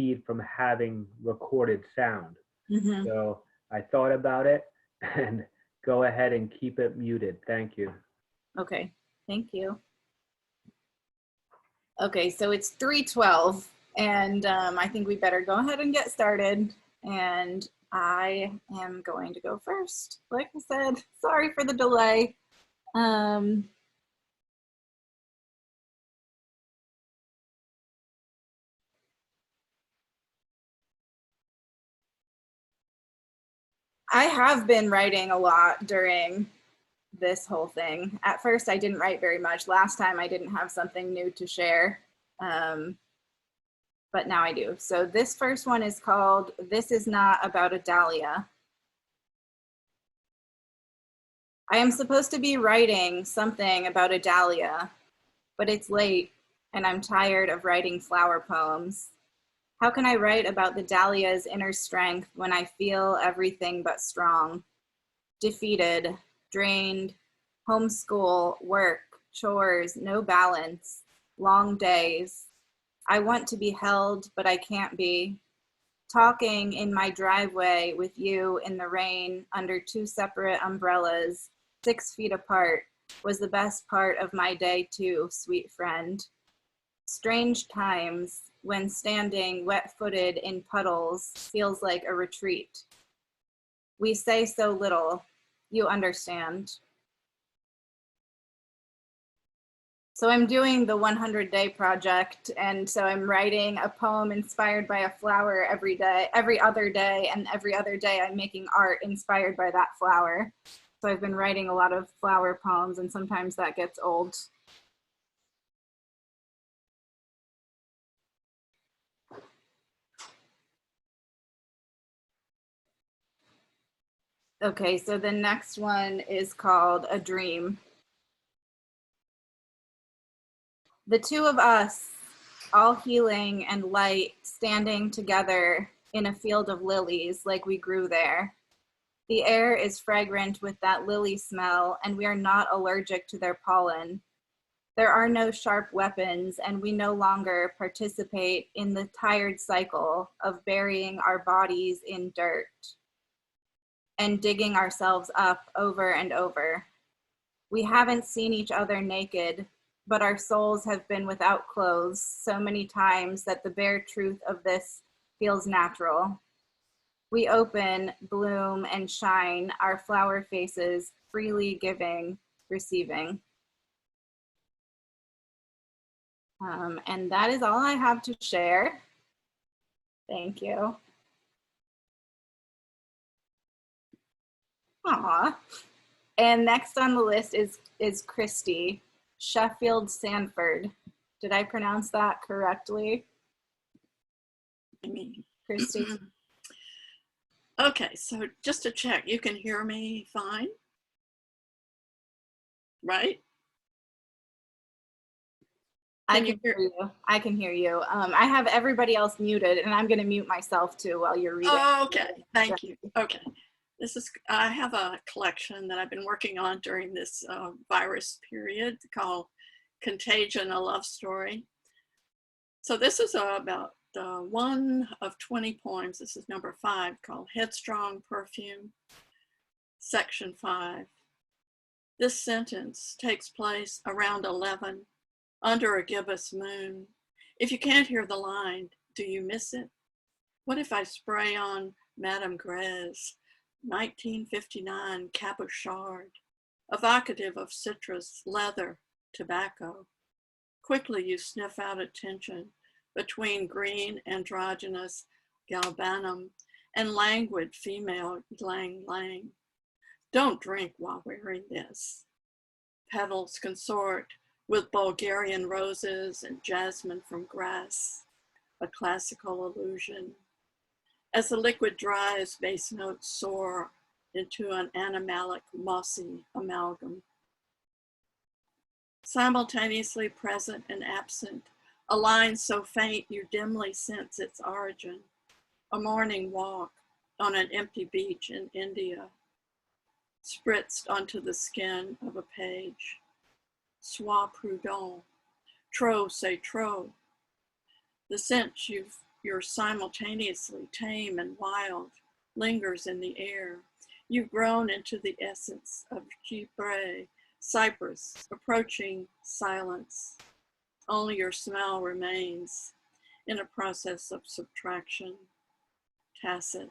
feed from having recorded sound. Mm-hmm. So I thought about it and go ahead and keep it muted. Thank you. Okay, thank you. Okay, so it's 3:12, and I think we better go ahead and get started. And I am going to go first. Like I said, sorry for the delay. I have been writing a lot during this whole thing. At first, I didn't write very much. Last time, I didn't have something new to share, but now I do. So this first one is called "This Is Not About a Dahlia." I am supposed to be writing something about a dahlia, but it's late and I'm tired of writing flower poems. How can I write about the dahlia's inner strength when I feel everything but strong? Defeated, drained, homeschool, work, chores, no balance, long days. I want to be held, but I can't be. Talking in my driveway with you in the rain under 2 separate umbrellas, 6 feet apart, was the best part of my day too, sweet friend. Strange times when standing wet-footed in puddles feels like a retreat. We say so little, you understand. So I'm doing the 100-day project, and so I'm writing a poem inspired by a flower every day, every other day, and every other day I'm making art inspired by that flower. So I've been writing a lot of flower poems, and sometimes that gets old. Okay, so the next one is called A Dream. The two of us, all healing and light, standing together in a field of lilies like we grew there. The air is fragrant with that lily smell, and we are not allergic to their pollen. There are no sharp weapons, and we no longer participate in the tired cycle of burying our bodies in dirt and digging ourselves up over and over. We haven't seen each other naked, but our souls have been without clothes so many times that the bare truth of this feels natural. We open, bloom, and shine our flower faces, freely giving, receiving. And that is all I have to share. Thank you. Aw. And next on the list is Christy Sheffield Sanford. Did I pronounce that correctly? Christy. Okay, so just to check, you can hear me fine? Right? I can hear you. I can hear you. I have everybody else muted, and I'm going to mute myself too while you're reading. Oh, okay, thank you. Okay, I have a collection that I've been working on during this virus period called Contagion, a Love Story. So this is about one of 20 poems. This is number 5, called Headstrong Perfume, section 5. This sentence takes place around 11 under a gibbous moon. If you can't hear the line, do you miss it? What if I spray on Madame Grez, 1959 cabochard, evocative of citrus, leather, tobacco? Quickly you sniff out a tension between green androgynous galbanum and languid female lang lang. Don't drink while wearing this. Petals consort with Bulgarian roses and jasmine from grass, a classical illusion. As the liquid dries, bass notes soar into an animalic, mossy amalgam. Simultaneously present and absent, a line so faint you dimly sense its origin. A morning walk on an empty beach in India, spritzed onto the skin of a page. Sois prudent, trop c'est trop. The scent you've you're simultaneously tame and wild, lingers in the air. You've grown into the essence of Chypre, cypress, approaching silence. Only your smell remains in a process of subtraction, tacit,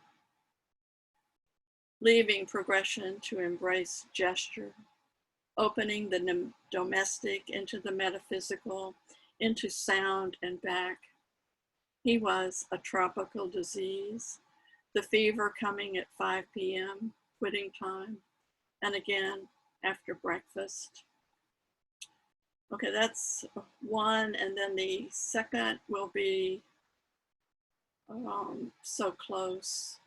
leaving progression to embrace gesture, opening the domestic into the metaphysical, into sound and back. He was a tropical disease, the fever coming at 5 p.m., quitting time, and again after breakfast. Okay, that's one, and then the second will be So Close.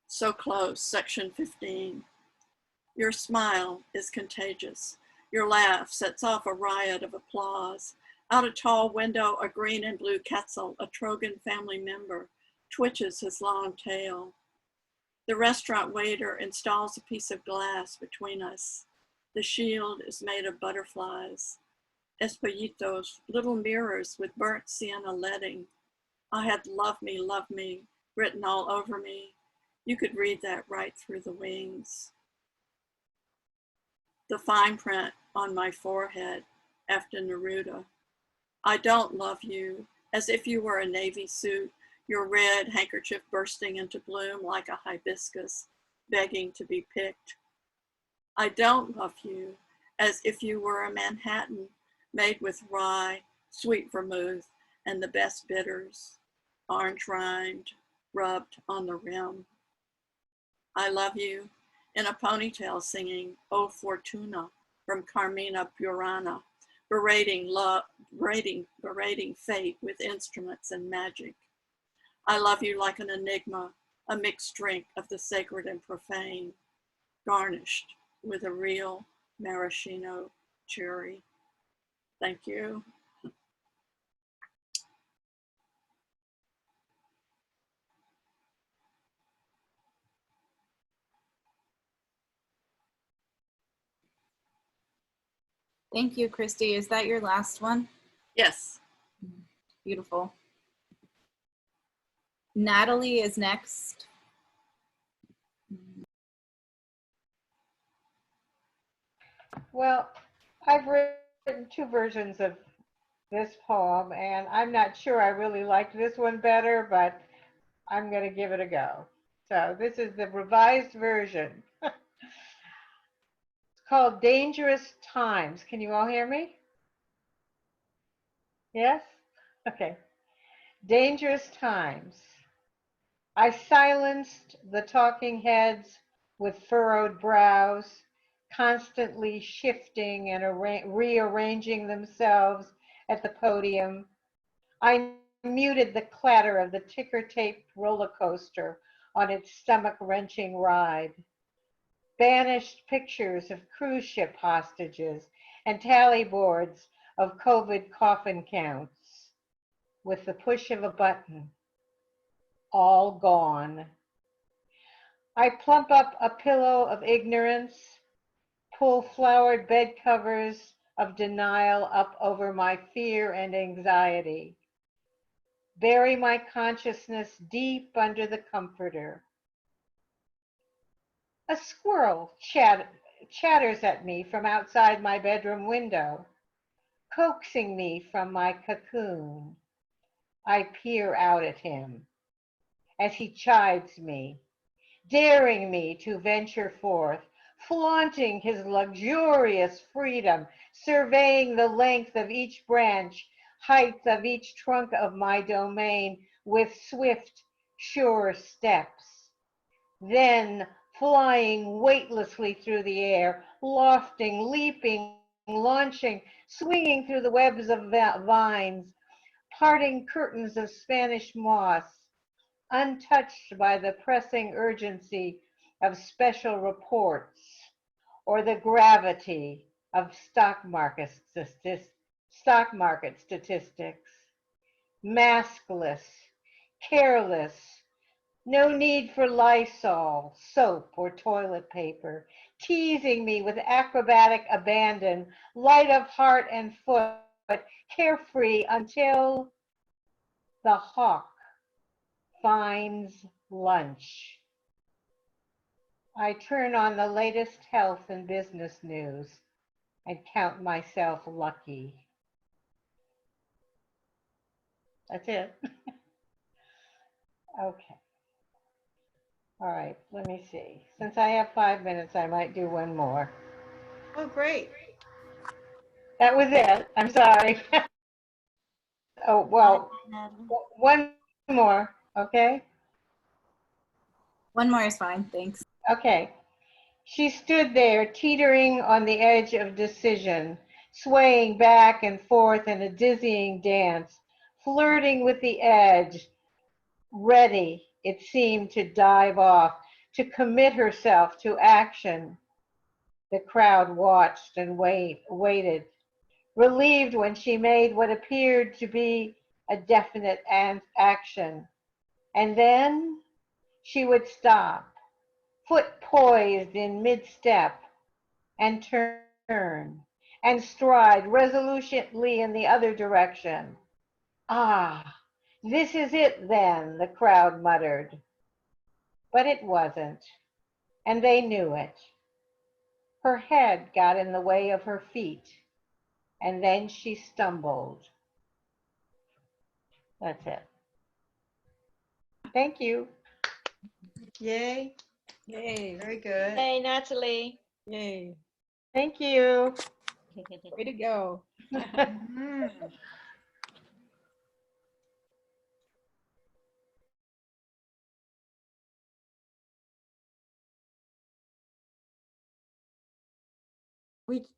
So Close, section 15. Your smile is contagious. Your laugh sets off a riot of applause. Out a tall window, a green and blue Quetzal, a Trogan family member, twitches his long tail. The restaurant waiter installs a piece of glass between us. The shield is made of butterflies. Espellitos, little mirrors with burnt sienna leading. I had love me, written all over me. You could read that right through the wings. The fine print on my forehead after Neruda. I don't love you, as if you were a navy suit, your red handkerchief bursting into bloom like a hibiscus, begging to be picked. I don't love you, as if you were a Manhattan made with rye, sweet vermouth, and the best bitters, orange rind, rubbed on the rim. I love you, in a ponytail singing O Fortuna from Carmina Burana, berating fate with instruments and magic. I love you like an enigma, a mixed drink of the sacred and profane, garnished with a real maraschino cherry. Thank you. Thank you, Christy. Is that your last one? Yes. Beautiful. Natalie is next. Well, I've written two versions of this poem, and I'm not sure I really liked this one better, but I'm going to give it a go. So this is the revised version. It's called Dangerous Times. Can you all hear me? Yes? Okay. Dangerous Times. I silenced the talking heads with furrowed brows, constantly shifting and rearranging themselves at the podium. I muted the clatter of the ticker-tape roller coaster on its stomach-wrenching ride. Banished pictures of cruise ship hostages and tally boards of COVID coffin counts. With the push of a button, all gone. I plump up a pillow of ignorance, pull flowered bed covers of denial up over my fear and anxiety. Bury my consciousness deep under the comforter. A squirrel chatters at me from outside my bedroom window, coaxing me from my cocoon. I peer out at him as he chides me, daring me to venture forth, flaunting his luxurious freedom, surveying the length of each branch, height of each trunk of my domain with swift, sure steps. Then flying weightlessly through the air, lofting, leaping, launching, swinging through the webs of vines, parting curtains of Spanish moss, untouched by the pressing urgency of special reports or the gravity of stock market statistics. Maskless, careless, no need for Lysol, soap, or toilet paper, teasing me with acrobatic abandon, light of heart and foot, carefree until the hawk finds lunch. I turn on the latest health and business news and count myself lucky. That's it. Okay. All right, let me see. Since I have 5 minutes, I might do one more. Oh, great. That was it. I'm sorry. Oh, well, one more, okay? One more is fine, thanks. Okay. She stood there, teetering on the edge of decision, swaying back and forth in a dizzying dance, flirting with the edge, ready, it seemed, to dive off, to commit herself to action. The crowd watched and waited, relieved when she made what appeared to be a definite action. And then she would stop, foot poised in mid-step, and turn, and stride resolutely in the other direction. Ah, this is it then, the crowd muttered. But it wasn't, and they knew it. Her head got in the way of her feet, and then she stumbled. That's it. Thank you. Yay. Yay. Very good. Hey, Natalie. Yay. Thank you. Way to go.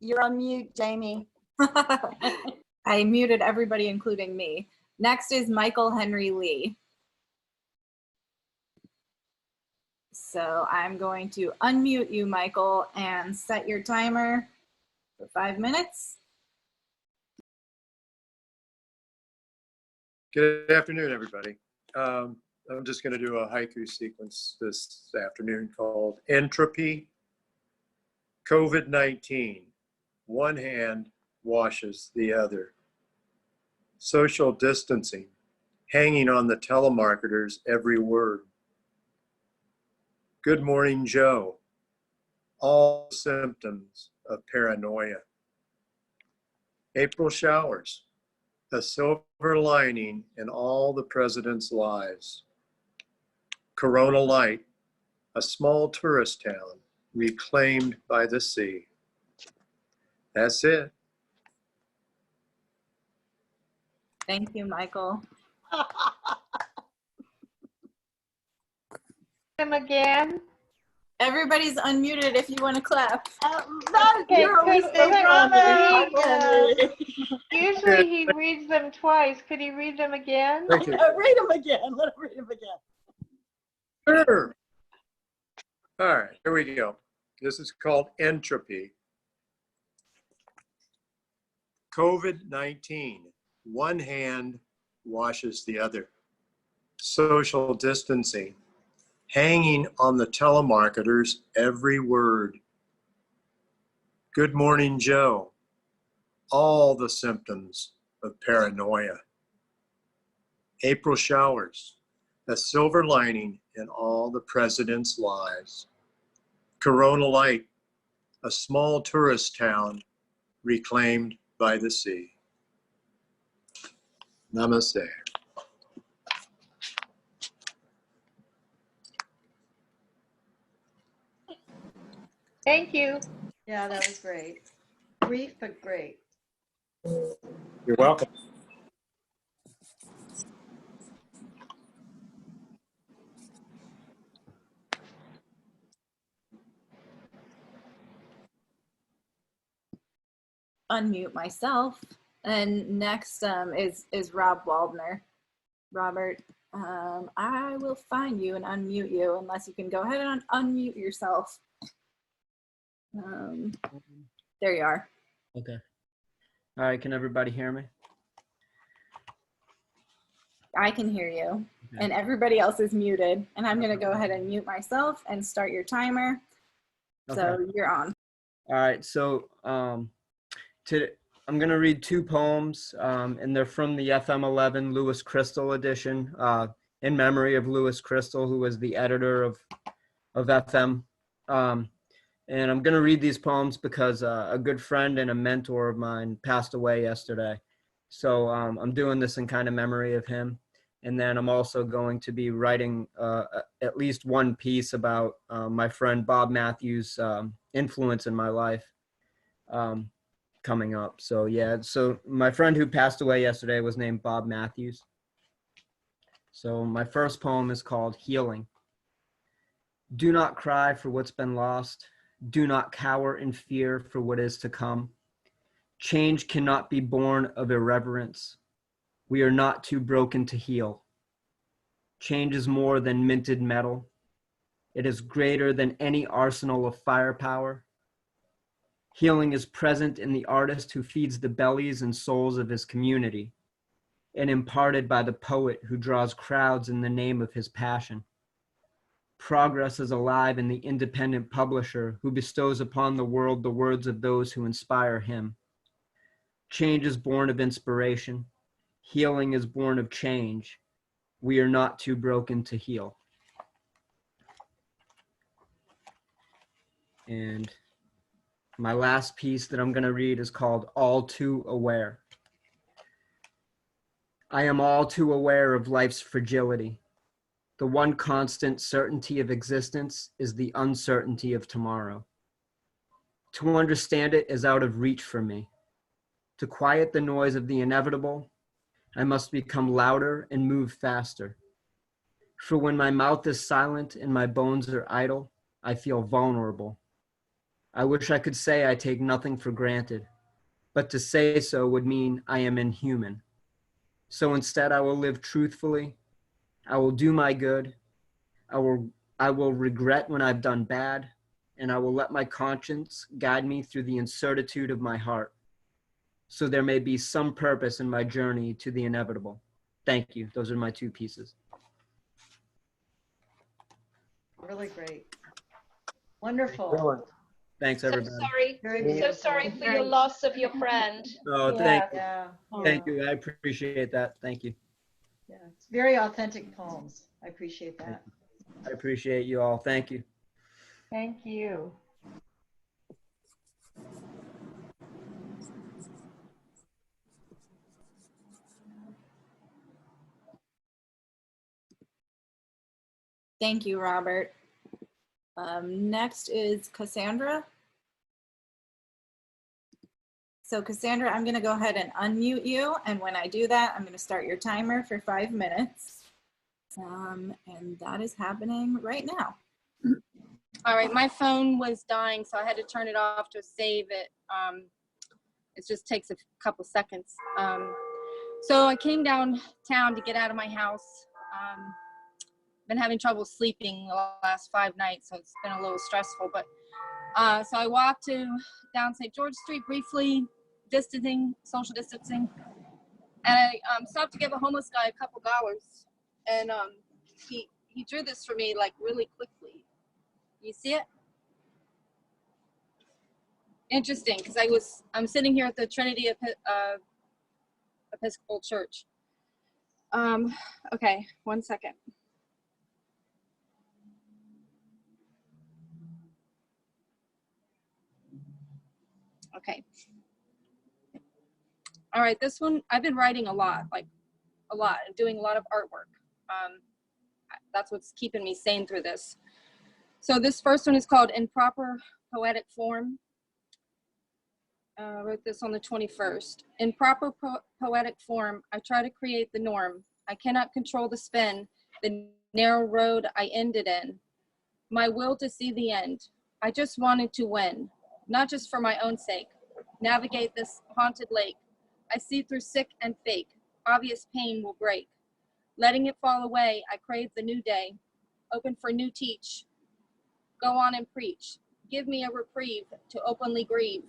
You're on mute, Jamie. I muted everybody, including me. Next is Michael Henry Lee. So I'm going to unmute you, Michael, and set your timer for 5 minutes. Good afternoon, everybody. I'm just going to do a haiku sequence this afternoon called Entropy. COVID-19, one hand washes the other. Social distancing, hanging on the telemarketer's every word. Good morning, Joe. All symptoms of paranoia. April showers, a silver lining in all the president's lives. Corona Light, a small tourist town reclaimed by the sea. That's it. Thank you, Michael. Him again. Everybody's unmuted if you want to clap. Okay, You're always good. so Well, proud. usually he reads them twice. Could he read them again? Thank you. Read them again. Let him read them again. Sure. All right, here we go. This is called Entropy. COVID-19, one hand washes the other. Social distancing, hanging on the telemarketer's every word. Good morning, Joe. All the symptoms of paranoia. April showers, a silver lining in all the president's lives. Corona Light, a small tourist town reclaimed by the sea. Namaste. Thank you. Yeah, that was great. Brief, but great. You're welcome. Unmute myself. And next is Rob Waldner. Robert, I will find you and unmute you unless you can go ahead and unmute yourself. There you are. Okay. All right, can everybody hear me? I can hear you. Okay. And everybody else is muted. And I'm going to go ahead and mute myself and start your timer. So you're on. All right. So I'm going to read two poems, and they're from the FM11 Lewis Crystal edition, in memory of Lewis Crystal, who was the editor of FM. And I'm going to read these poems because a good friend and a mentor of mine passed away yesterday. So I'm doing this in kind of memory of him. And then I'm also going to be writing at least one piece about my friend Bob Matthews' influence in my life coming up. So yeah, so my friend who passed away yesterday was named Bob Matthews. So my first poem is called Healing. Do not cry for what's been lost. Do not cower in fear for what is to come. Change cannot be born of irreverence. We are not too broken to heal. Change is more than minted metal. It is greater than any arsenal of firepower. Healing is present in the artist who feeds the bellies and souls of his community, and imparted by the poet who draws crowds in the name of his passion. Progress is alive in the independent publisher who bestows upon the world the words of those who inspire him. Change is born of inspiration. Healing is born of change. We are not too broken to heal. And my last piece that I'm going to read is called All Too Aware. I am all too aware of life's fragility. The one constant certainty of existence is the uncertainty of tomorrow. To understand it is out of reach for me. To quiet the noise of the inevitable, I must become louder and move faster. For when my mouth is silent and my bones are idle, I feel vulnerable. I wish I could say I take nothing for granted, but to say so would mean I am inhuman. So instead, I will live truthfully. I will do my good. I will regret when I've done bad, and I will let my conscience guide me through the incertitude of my heart, so there may be some purpose in my journey to the inevitable. Thank you. Those are my two pieces. Really great. Wonderful. Thanks, everybody. So sorry for your loss of your friend. Oh, Yeah. thank you. I appreciate that. Thank you. Yeah. It's very authentic poems. I appreciate that. I appreciate you all. Thank you. Thank you. Thank you, Robert. Next is Cassandra. So Cassandra, I'm gonna go ahead and unmute you. And when I do that, I'm gonna start your timer for 5 minutes. And that is happening right now. All right, my phone was dying, so I had to turn it off to save it. It just takes a couple seconds. So I came downtown to get out of my house. Been having trouble sleeping the last 5 nights, so it's been a little stressful. But so I walked down St. George Street briefly, social distancing, and I stopped to give a homeless guy a couple dollars, and he drew this for me like really quickly. You see it? Interesting, because I'm sitting here at the Trinity Episcopal Church. Okay, 1 second. Okay. All right, this one, I've been writing a lot, doing a lot of artwork. That's what's keeping me sane through this. So this first one is called In Proper Poetic Form. Wrote this on the 21st. In proper poetic form, I try to create the norm. I cannot control the spin, the narrow road I ended in. My will to see the end. I just wanted to win, not just for my own sake. Navigate this haunted lake. I see through sick and fake. Obvious pain will break. Letting it fall away, I crave the new day. Open for new teach. Go on and preach. Give me a reprieve to openly grieve.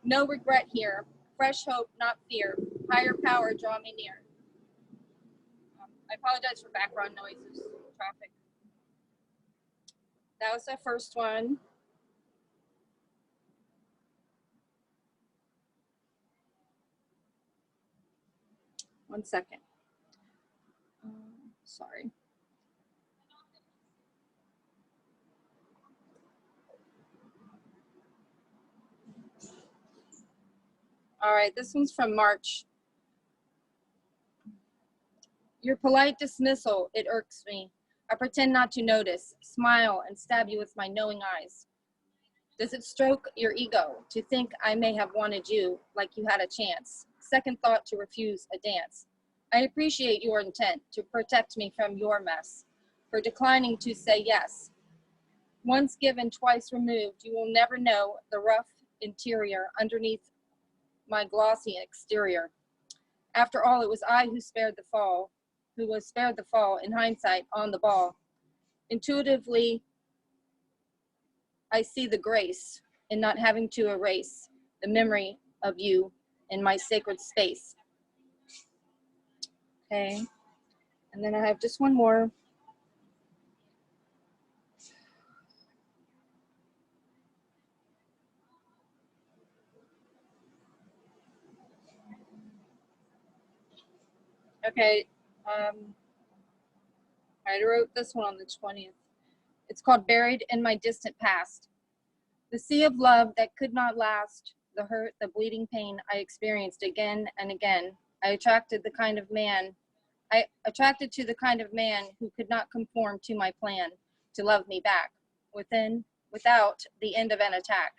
No regret here. Fresh hope, not fear. Higher power, draw me near. I apologize for background noises, traffic. That was the first one. 1 second. Sorry. All right, this one's from March. Your polite dismissal, it irks me. I pretend not to notice, smile, and stab you with my knowing eyes. Does it stroke your ego to think I may have wanted you like you had a chance? Second thought to refuse a dance. I appreciate your intent to protect me from your mess, for declining to say yes. Once given, twice removed, you will never know the rough interior underneath my glossy exterior. After all, it was I who was spared the fall, in hindsight, on the ball. Intuitively, I see the grace in not having to erase the memory of you in my sacred space. Okay, and then I have just one more. Okay, I wrote this one on the 20th. It's called Buried in My Distant Past. The sea of love that could not last, the hurt, the bleeding pain I experienced again and again. I attracted to the kind of man who could not conform to my plan to love me back, without the end of an attack.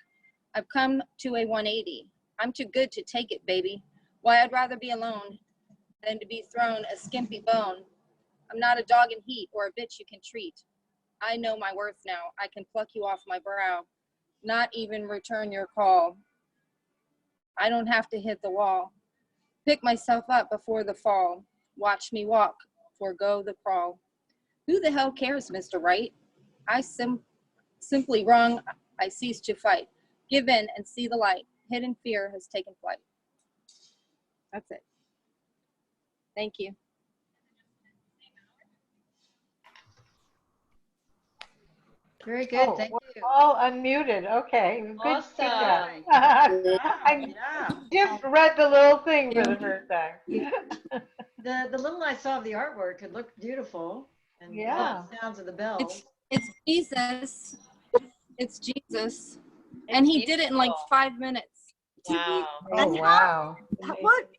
I've come to a 180. I'm too good to take it, baby. Why, I'd rather be alone than to be thrown a skimpy bone. I'm not a dog in heat or a bitch you can treat. I know my worth now. I can pluck you off my brow, not even return your call. I don't have to hit the wall. Pick myself up before the fall. Watch me walk, forego the crawl. Who the hell cares, Mr. Right? I simply wrong. I cease to fight. Give in and see the light. Hidden fear has taken flight. That's it. Thank you. Very good. Oh, Thank we're you. all unmuted. Okay, good feedback. Awesome. I Yeah. just read the little thing for the first time. The little I saw of the artwork, it looked beautiful. And I love the sounds of the bells. It's Jesus. It's Jesus. And he did it in like 5 minutes. Wow. Oh, wow. What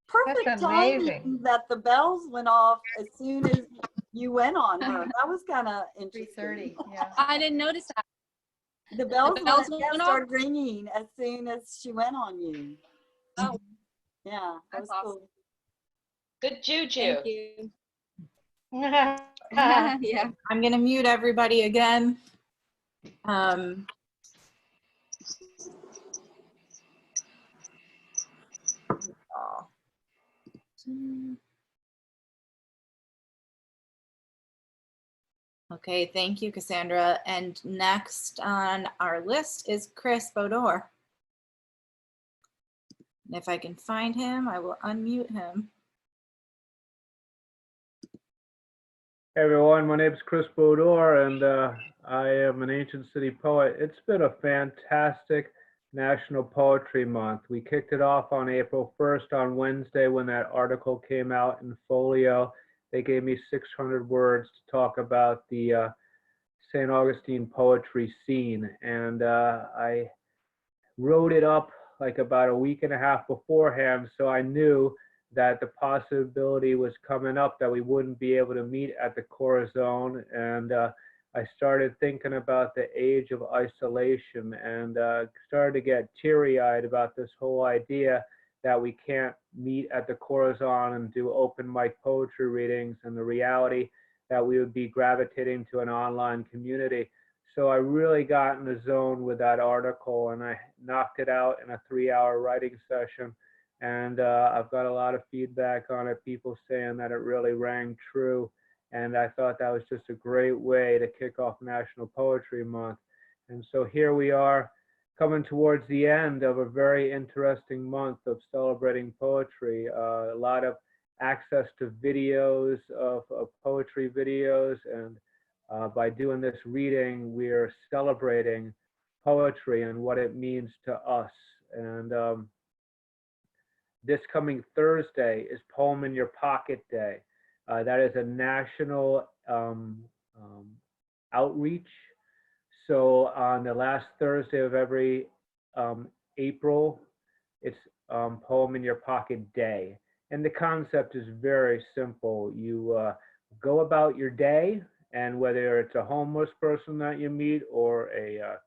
perfect That's amazing. timing that the bells went off as soon as you went on her. That was kind of interesting. 3:30. Yeah. I didn't notice that. The bells, bells went off? started ringing as soon as she went on you. Oh, Yeah, that was that's cool. awesome. Good juju. Thank you. Yeah. I'm gonna mute everybody again. Okay, thank you, Cassandra. And next on our list is Chris Bodor. And if I can find him, I will unmute him. Hey everyone, my name is Chris Bodor, and I am an Ancient City poet. It's been a fantastic National Poetry Month. We kicked it off on April 1st on Wednesday when that article came out in Folio. They gave me 600 words to talk about the St. Augustine poetry scene, and I wrote it up like about a week and a half beforehand, so I knew that the possibility was coming up that we wouldn't be able to meet at the Corazon. And I started thinking about the age of isolation and started to get teary-eyed about this whole idea that we can't meet at the Corazon and do open mic poetry readings, and the reality that we would be gravitating to an online community. So I really got in the zone with that article, and I knocked it out in a 3-hour writing session. And I've got a lot of feedback on it, people saying that it really rang true. And I thought that was just a great way to kick off National Poetry Month. And so here we are, coming towards the end of a very interesting month of celebrating poetry. A lot of access to videos of poetry videos. And by doing this reading, we're celebrating poetry and what it means to us. And this coming Thursday is Poem in Your Pocket Day. That is a national outreach. So on the last Thursday of every April, it's Poem in Your Pocket Day. And the concept is very simple. You go about your day, and whether it's a homeless person that you meet, or a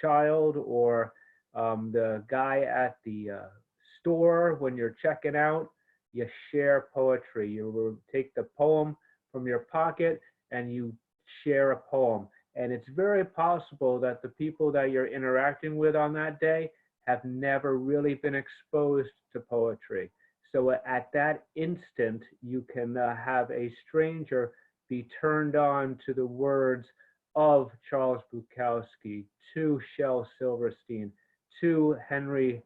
child, or the guy at the store when you're checking out, you share poetry. You will take the poem from your pocket and you share a poem. And it's very possible that the people that you're interacting with on that day have never really been exposed to poetry. So at that instant, you can have a stranger be turned on to the words of Charles Bukowski, to Shel Silverstein, to Henry,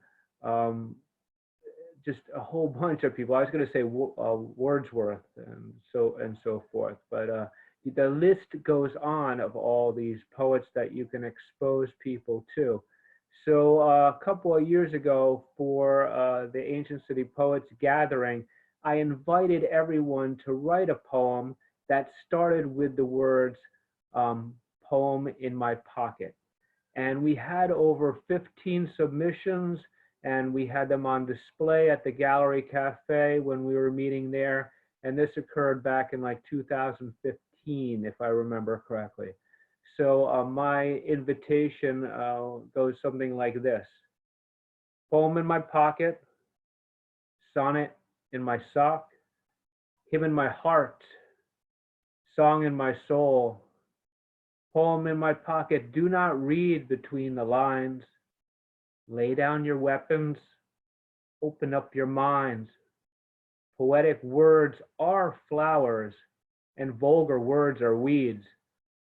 just a whole bunch of people. I was going to say Wordsworth and so forth, but the list goes on of all these poets that you can expose people to. So a couple of years ago, for the Ancient City Poets Gathering, I invited everyone to write a poem that started with the words poem in my pocket. And we had over 15 submissions, and we had them on display at the Gallery Cafe when we were meeting there. And this occurred back in like 2015, if I remember correctly. So my invitation goes something like this. Poem in my pocket, sonnet in my sock, hymn in my heart, song in my soul, poem in my pocket. Do not read between the lines. Lay down your weapons, open up your minds. Poetic words are flowers, and vulgar words are weeds.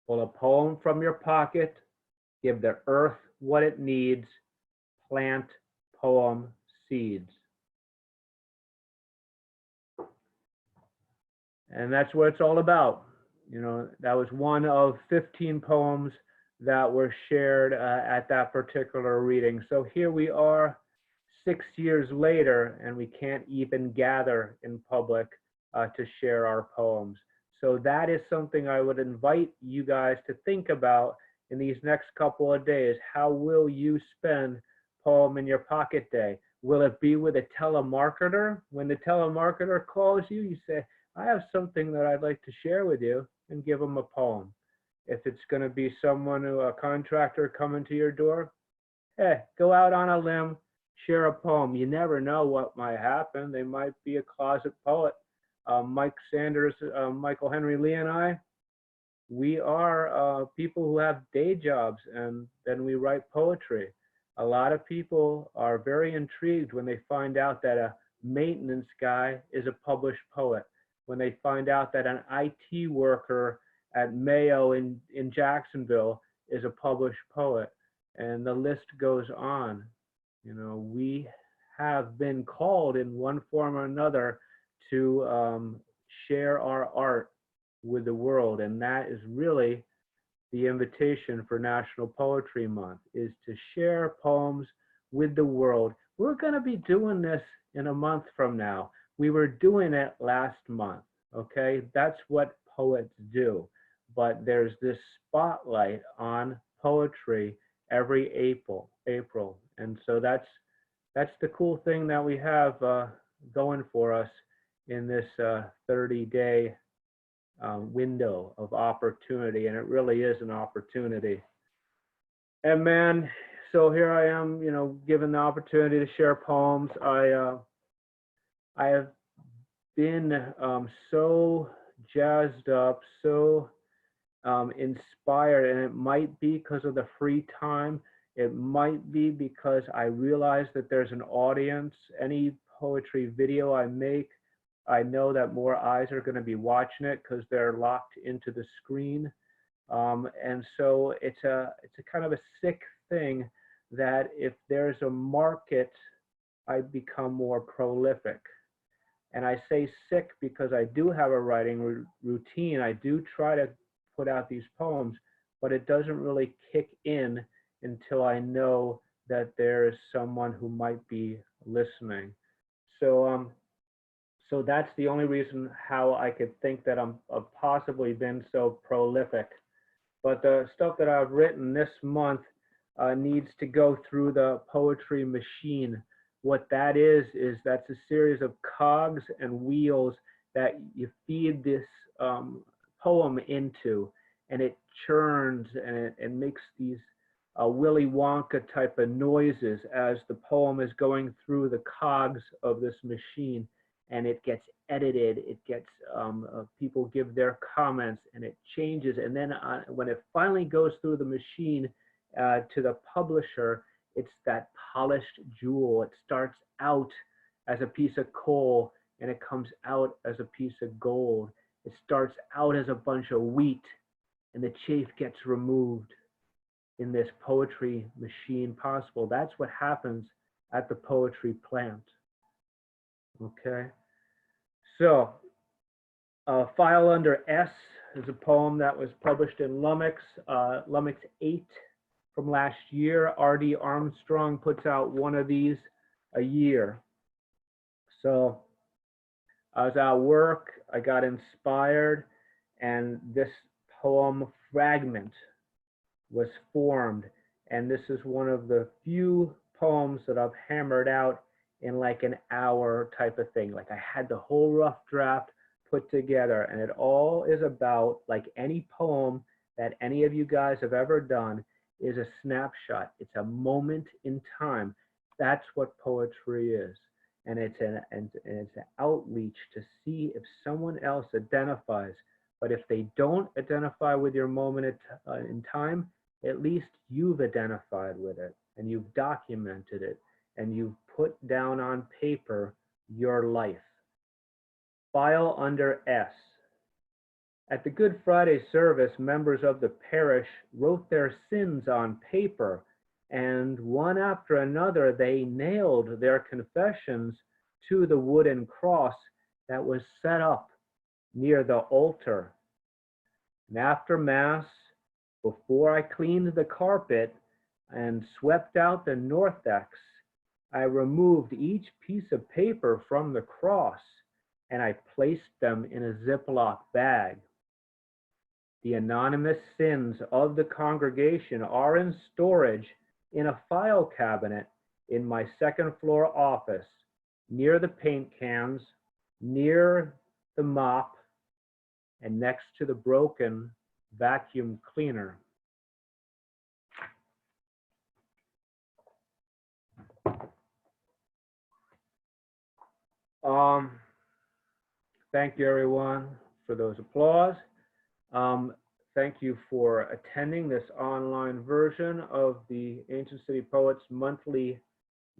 Pull a poem from your pocket, give the earth what it needs, plant poem seeds. And that's what it's all about. You know, that was one of 15 poems that were shared at that particular reading. So here we are 6 years later, and we can't even gather in public to share our poems. So that is something I would invite you guys to think about in these next couple of days. How will you spend Poem in Your Pocket Day? Will it be with a telemarketer? When the telemarketer calls you, you say, I have something that I'd like to share with you, and give them a poem. If it's going to be someone a contractor coming to your door, hey, go out on a limb, share a poem. You never know what might happen. They might be a closet poet. Mike Sanders, Michael Henry Lee and I, we are people who have day jobs, and then we write poetry. A lot of people are very intrigued when they find out that a maintenance guy is a published poet, when they find out that an IT worker at Mayo in Jacksonville is a published poet, and the list goes on. You know, we have been called in one form or another to share our art with the world, and that is really the invitation for National Poetry Month, is to share poems with the world. We're going to be doing this in a month from now. We were doing it last month, okay? That's what poets do. But there's this spotlight on poetry every April. And so that's the cool thing that we have going for us in this 30-day window of opportunity, and it really is an opportunity. And man, so here I am, you know, given the opportunity to share poems. I have been so jazzed up, so inspired, and it might be because of the free time. It might be because I realize that there's an audience. Any poetry video I make, I know that more eyes are going to be watching it because they're locked into the screen. And so it's a kind of a sick thing that if there's a market, I become more prolific. And I say sick because I do have a writing routine. I do try to put out these poems, but it doesn't really kick in until I know that there is someone who might be listening. So that's the only reason how I could think that I've possibly been so prolific. But the stuff that I've written this month needs to go through the poetry machine. What that is that's a series of cogs and wheels that you feed this poem into, and it churns and it makes these Willy Wonka type of noises as the poem is going through the cogs of this machine, and it gets edited, it gets, people give their comments, and it changes. And then when it finally goes through the machine to the publisher, it's that polished jewel. It starts out as a piece of coal, and it comes out as a piece of gold. It starts out as a bunch of wheat, and the chaff gets removed in this poetry machine possible. That's what happens at the poetry plant. Okay, so file under S is a poem that was published in Lummox 8 from last year. R.D. Armstrong puts out one of these a year. So I was at work, I got inspired, and this poem fragment was formed. And this is one of the few poems that I've hammered out in like an hour type of thing. Like I had the whole rough draft put together, and it all is about, like any poem that any of you guys have ever done, is a snapshot. It's a moment in time. That's what poetry is. And it's an outreach to see if someone else identifies. But if they don't identify with your moment in time, at least you've identified with it, and you've documented it, and you've put down on paper your life. File under S. At the Good Friday service, members of the parish wrote their sins on paper, and one after another they nailed their confessions to the wooden cross that was set up near the altar. And after Mass, before I cleaned the carpet and swept out the narthex, I removed each piece of paper from the cross, and I placed them in a Ziploc bag. The anonymous sins of the congregation are in storage in a file cabinet in my second floor office, near the paint cans, near the mop, and next to the broken vacuum cleaner. Thank you, everyone, for those applause. Thank you for attending this online version of the Ancient City Poets monthly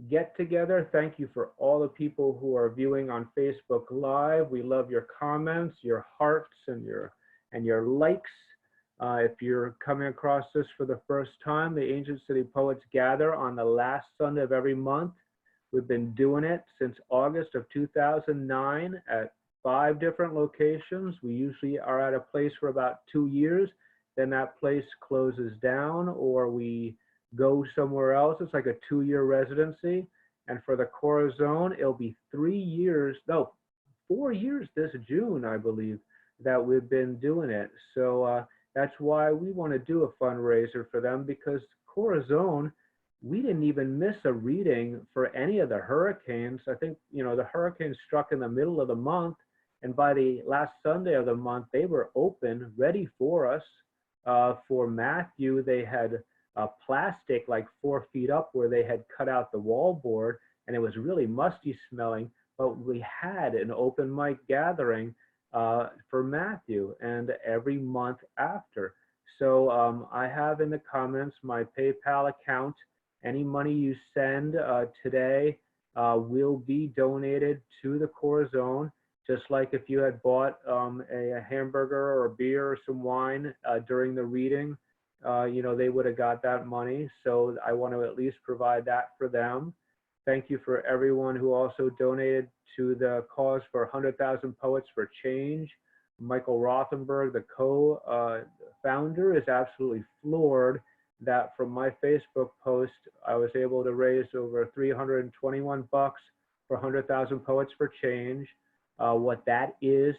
get-together. Thank you for all the people who are viewing on Facebook Live. We love your comments, your hearts, and your likes. If you're coming across this for the first time, the Ancient City Poets gather on the last Sunday of every month. We've been doing it since August of 2009 at 5 different locations. We usually are at a place for about 2 years. Then that place closes down, or we go somewhere else. It's like a 2-year residency. And for the Corazon, it'll be 4 years this June, I believe, that we've been doing it. So that's why we want to do a fundraiser for them, because Corazon, we didn't even miss a reading for any of the hurricanes. I think, the hurricane struck in the middle of the month, and by the last Sunday of the month, they were open, ready for us. For Matthew, they had plastic like 4 feet up where they had cut out the wallboard, and it was really musty smelling, but we had an open mic gathering for Matthew, and every month after. So I have in the comments my PayPal account. Any money you send today will be donated to the Corazon, just like if you had bought a hamburger or a beer or some wine during the reading, they would have got that money. So I want to at least provide that for them. Thank you for everyone who also donated to the cause for 100,000 Poets for Change. Michael Rothenberg, the co-founder, is absolutely floored that from my Facebook post, I was able to raise over $321 for 100,000 Poets for Change. What that is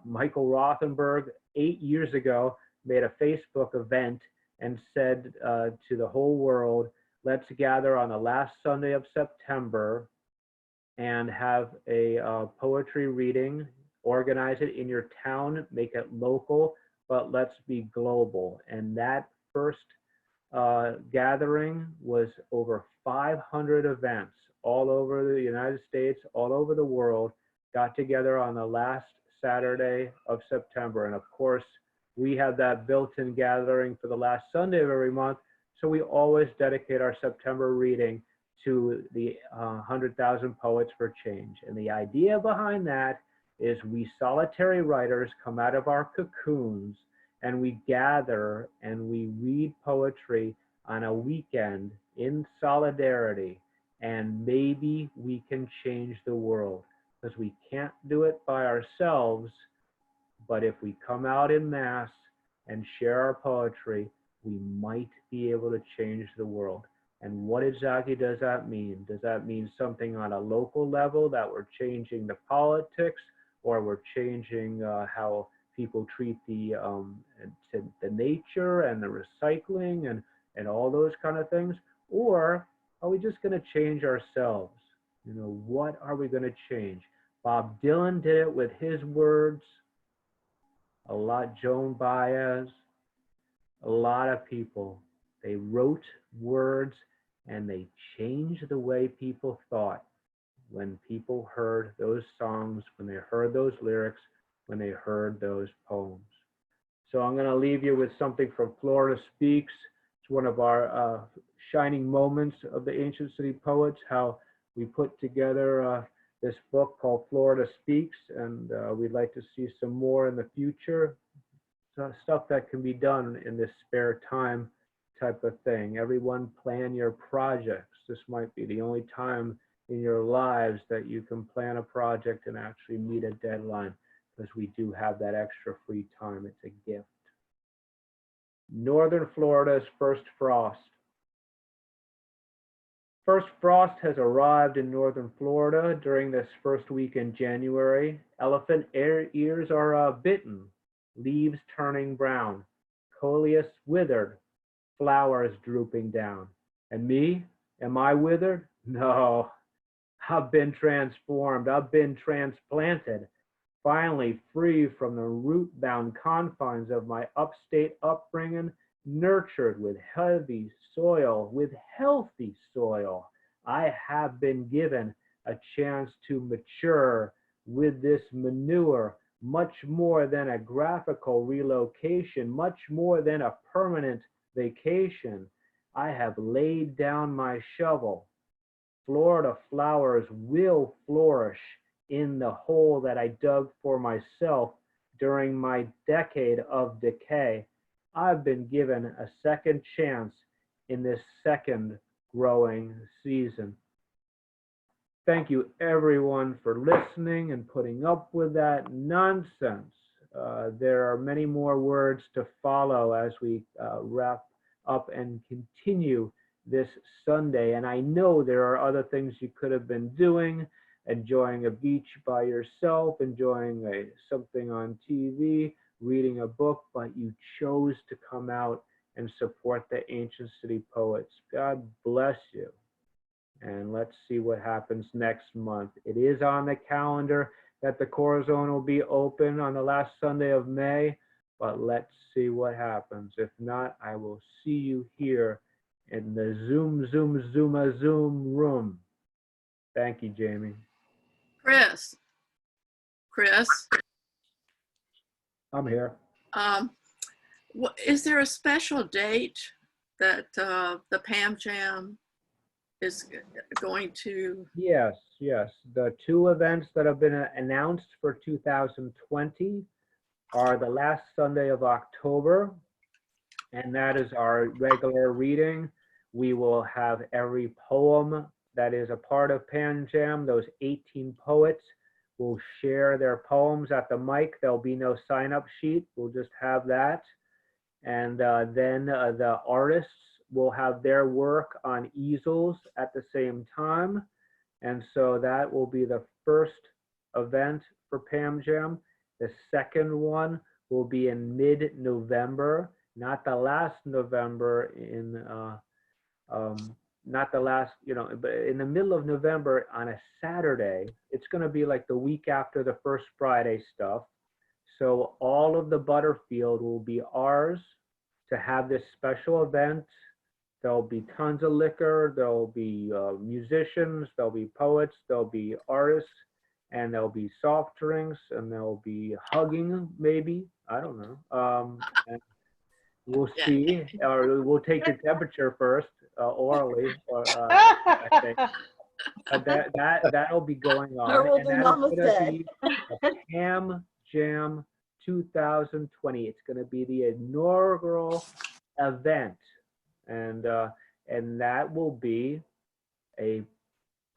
Michael Rothenberg 8 years ago made a Facebook event and said to the whole world, let's gather on the last Sunday of September and have a poetry reading, organize it in your town, make it local, but let's be global. And that first gathering was over 500 events all over the United States, all over the world, got together on the last Saturday of September. And of course, we have that built-in gathering for the last Sunday of every month. So we always dedicate our September reading to the 100,000 Poets for Change. And the idea behind that is we solitary writers come out of our cocoons and we gather and we read poetry on a weekend in solidarity, and maybe we can change the world, because we can't do it by ourselves, but if we come out in mass and share our poetry, we might be able to change the world. And what exactly does that mean? Does that mean something on a local level, that we're changing the politics, or we're changing how people treat the nature and the recycling and all those kind of things? Or are we just going to change ourselves? You know, what are we going to change? Bob Dylan did it with his words. A lot, Joan Baez, a lot of people, they wrote words and they changed the way people thought when people heard those songs, when they heard those lyrics, when they heard those poems. So I'm going to leave you with something from Florida Speaks. It's one of our shining moments of the Ancient City Poets, how we put together this book called Florida Speaks, and we'd like to see some more in the future. Stuff that can be done in this spare time type of thing. Everyone plan your projects. This might be the only time in your lives that you can plan a project and actually meet a deadline, because we do have that extra free time. It's a gift. Northern Florida's first frost. First frost has arrived in northern Florida during this first week in January. Elephant ears are bitten, leaves turning brown, coleus withered, flowers drooping down. And me, am I withered? No, I've been transformed, I've been transplanted, finally free from the root-bound confines of my upstate upbringing, nurtured with heavy soil, with healthy soil. I have been given a chance to mature with this manure, much more than a graphical relocation, much more than a permanent vacation. I have laid down my shovel. Florida flowers will flourish in the hole that I dug for myself during my decade of decay. I've been given a second chance in this second growing season. Thank you everyone for listening and putting up with that nonsense. There are many more words to follow as we wrap up and continue this Sunday. And I know there are other things you could have been doing, enjoying a beach by yourself, enjoying something on TV, reading a book, but you chose to come out and support the Ancient City Poets. God bless you. And let's see what happens next month. It is on the calendar that the Corazon will be open on the last Sunday of May, but let's see what happens. If not, I will see you here in the Zoom room. Thank you, Jamie. Chris, I'm here. Is there a special date that the Pam Jam is going to? Yes. The two events that have been announced for 2020 are the last Sunday of October, and that is our regular reading. We will have every poem that is a part of Pam Jam. Those 18 poets will share their poems at the mic. There'll be no sign-up sheet. We'll just have that. And then the artists will have their work on easels at the same time. And so that will be the first event for Pam Jam. The second one will be in mid-November, not the last November not the last, but in the middle of November on a Saturday. It's going to be like the week after the first Friday stuff. So all of the Butterfield will be ours to have this special event. There'll be tons of liquor, there'll be musicians, there'll be poets, there'll be artists, and there'll be soft drinks, and there'll be hugging, maybe. I don't know. And we'll see, or we'll take your temperature first, orally, or I think. That'll be going on. Or we'll And do that is going to namaste. be a Pam Jam 2020. It's going to be the inaugural event. And that will be a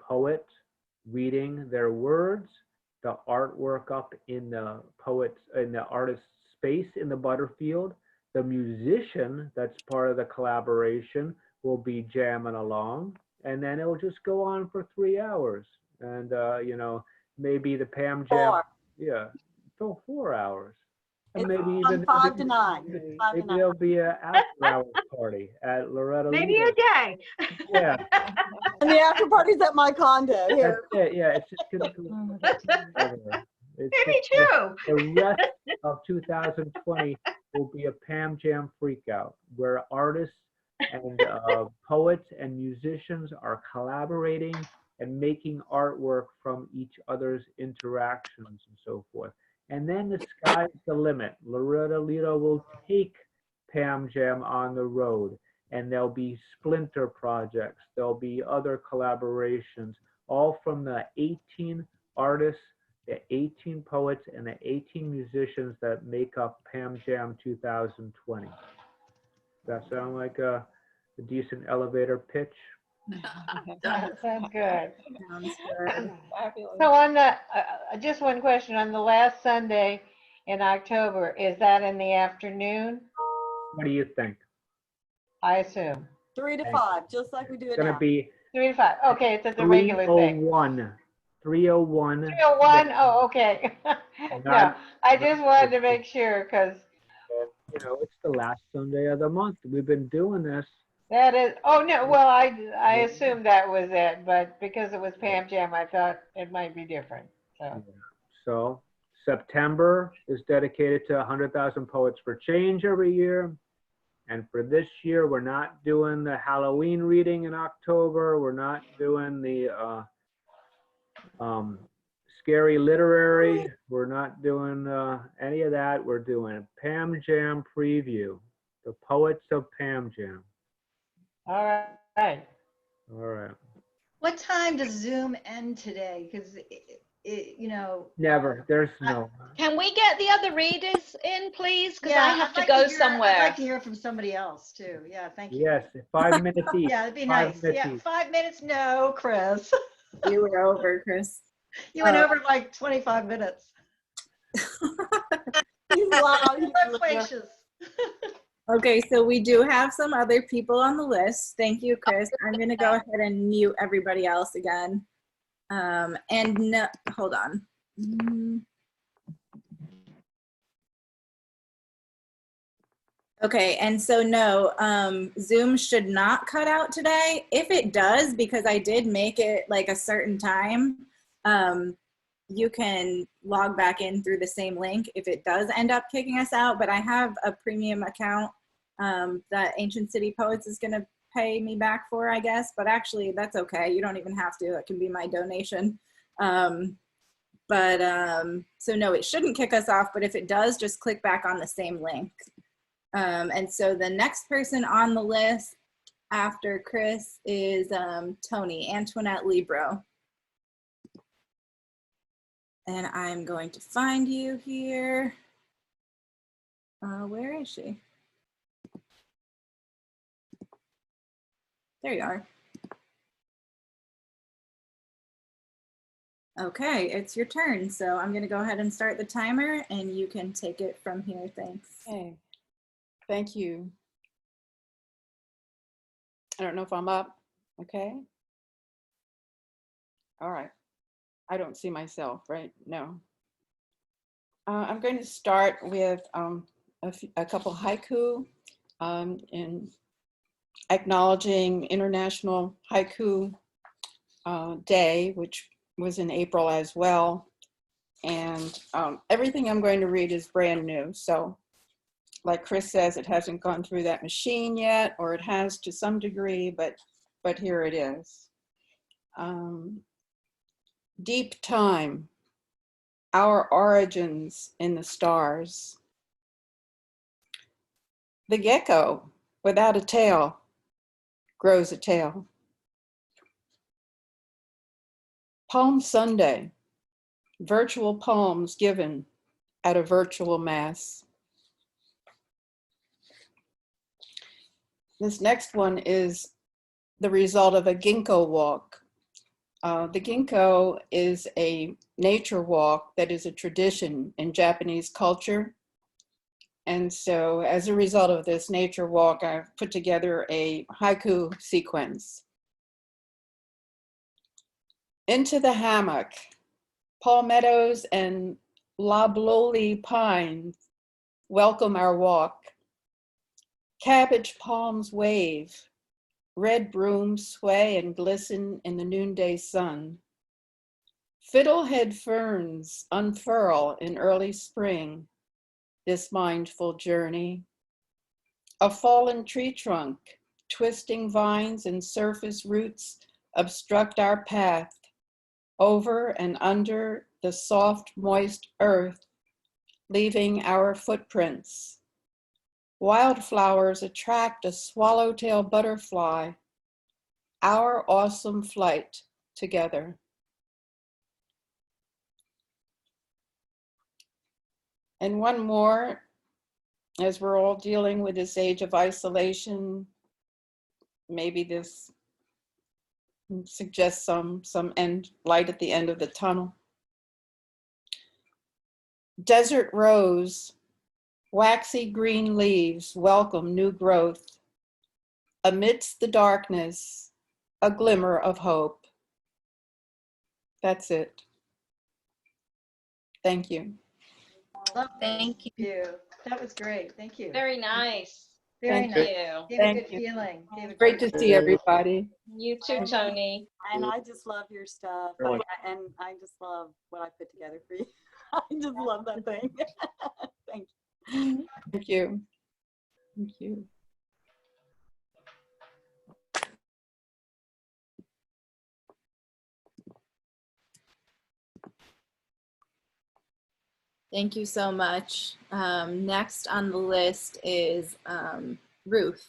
poet reading their words, the artwork up in the artist's space in the Butterfield. The musician that's part of the collaboration will be jamming along, and then it'll just go on for 3 hours. And maybe the Pam Jam, 4. yeah, till 4 hours. And It's maybe from even 5 to 9. 5 to maybe 9. there'll be an after-hours party at Loretta Maybe Lito's. a day. Yeah, And the after party's at my condo that's here. it. Yeah, it's just gonna go forever. It's Maybe just two. the rest of 2020 will be a Pam Jam freakout, where artists and poets and musicians are collaborating and making artwork from each other's interactions and so forth. And then the sky's the limit. Loretta Lito will take Pam Jam on the road, and there'll be splinter projects. There'll be other collaborations, all from the 18 artists, the 18 poets, and the 18 musicians that make up Pam Jam 2020. Does that sound like a decent elevator pitch? That sounds good. Sounds good. So on the, just one question, on the last Sunday in October, is that in the afternoon? What do you think? I assume. 3 to 5, just like we do It's it going to now. be 3 to 5. Okay, it's at the regular thing. 301. 301. 301? Oh, okay. No, Not- I just wanted to make sure because it's the last Sunday of the month. We've been doing this. that is, oh, no, well, I assumed that was it, but because it was Pam Jam, I thought it might be different. So, So September is dedicated to 100,000 Poets for Change every year. And for this year, we're not doing the Halloween reading in October. We're not doing the scary literary. We're not doing any of that. We're doing Pam Jam preview, the poets of Pam Jam. all right. All right. What time does Zoom end today? Because Never. There's no. Can we get the other readers in, please? Because yeah, I have I'd to like go hear- I'd somewhere. like to hear from somebody else too. Yeah, thank you. Yes, 5 minutes each. Yeah, it'd be 5 nice. minutes Yeah, each. 5 minutes. No, Chris. You were over, Chris. You went over like 25 minutes. He's loud. He's Loquacious. Okay, so we do have some other people on the list. Thank you, Chris. I'm going to go ahead and mute everybody else again. And no, hold on. Okay, and so no, Zoom should not cut out today. If it does, because I did make it like a certain time, you can log back in through the same link if it does end up kicking us out. But I have a premium account that Ancient City Poets is going to pay me back for, I guess. But actually, that's okay. You don't even have to. It can be my donation. So no, it shouldn't kick us off. But if it does, just click back on the same link. And so the next person on the list after Chris is Toni, Antoinette Libro. And I'm going to find you here. Where is she? There you are. Okay, it's your turn. So I'm going to go ahead and start the timer and you can take it from here. Thanks. Okay. Thank you. I don't know if I'm up. Okay. All right. I don't see myself, right? No. I'm going to start with a couple haiku in acknowledging International Haiku Day, which was in April as well. And everything I'm going to read is brand new. So like Chris says, it hasn't gone through that machine yet, or it has to some degree, but here it is. Deep time, our origins in the stars. The gecko without a tail grows a tail. Palm Sunday, virtual poems given at a virtual mass. This next one is the result of a ginkgo walk. The ginkgo is a nature walk that is a tradition in Japanese culture. And so as a result of this nature walk, I've put together a haiku sequence. Into the hammock, palmettos and loblolly pines welcome our walk. Cabbage palms wave, red brooms sway and glisten in the noonday sun. Fiddlehead ferns unfurl in early spring, this mindful journey. A fallen tree trunk, twisting vines and surface roots obstruct our path. Over and under the soft, moist earth, leaving our footprints. Wildflowers attract a swallowtail butterfly, our awesome flight together. And one more, as we're all dealing with this age of isolation, maybe this suggests some end light at the end of the tunnel. Desert rose, waxy green leaves welcome new growth. Amidst the darkness, a glimmer of hope. That's it. Thank you. Thank you. That was great. Thank you. Very nice. Very Thank nice. you. Gave a Thank good you. feeling. Gave a Great good to see everybody. You too, Toni. And I just love your stuff. Really? And I just love what I put together for you. I just love that thing. Thank you. Thank you. Thank you. Thank you so much. Next on the list is Ruth.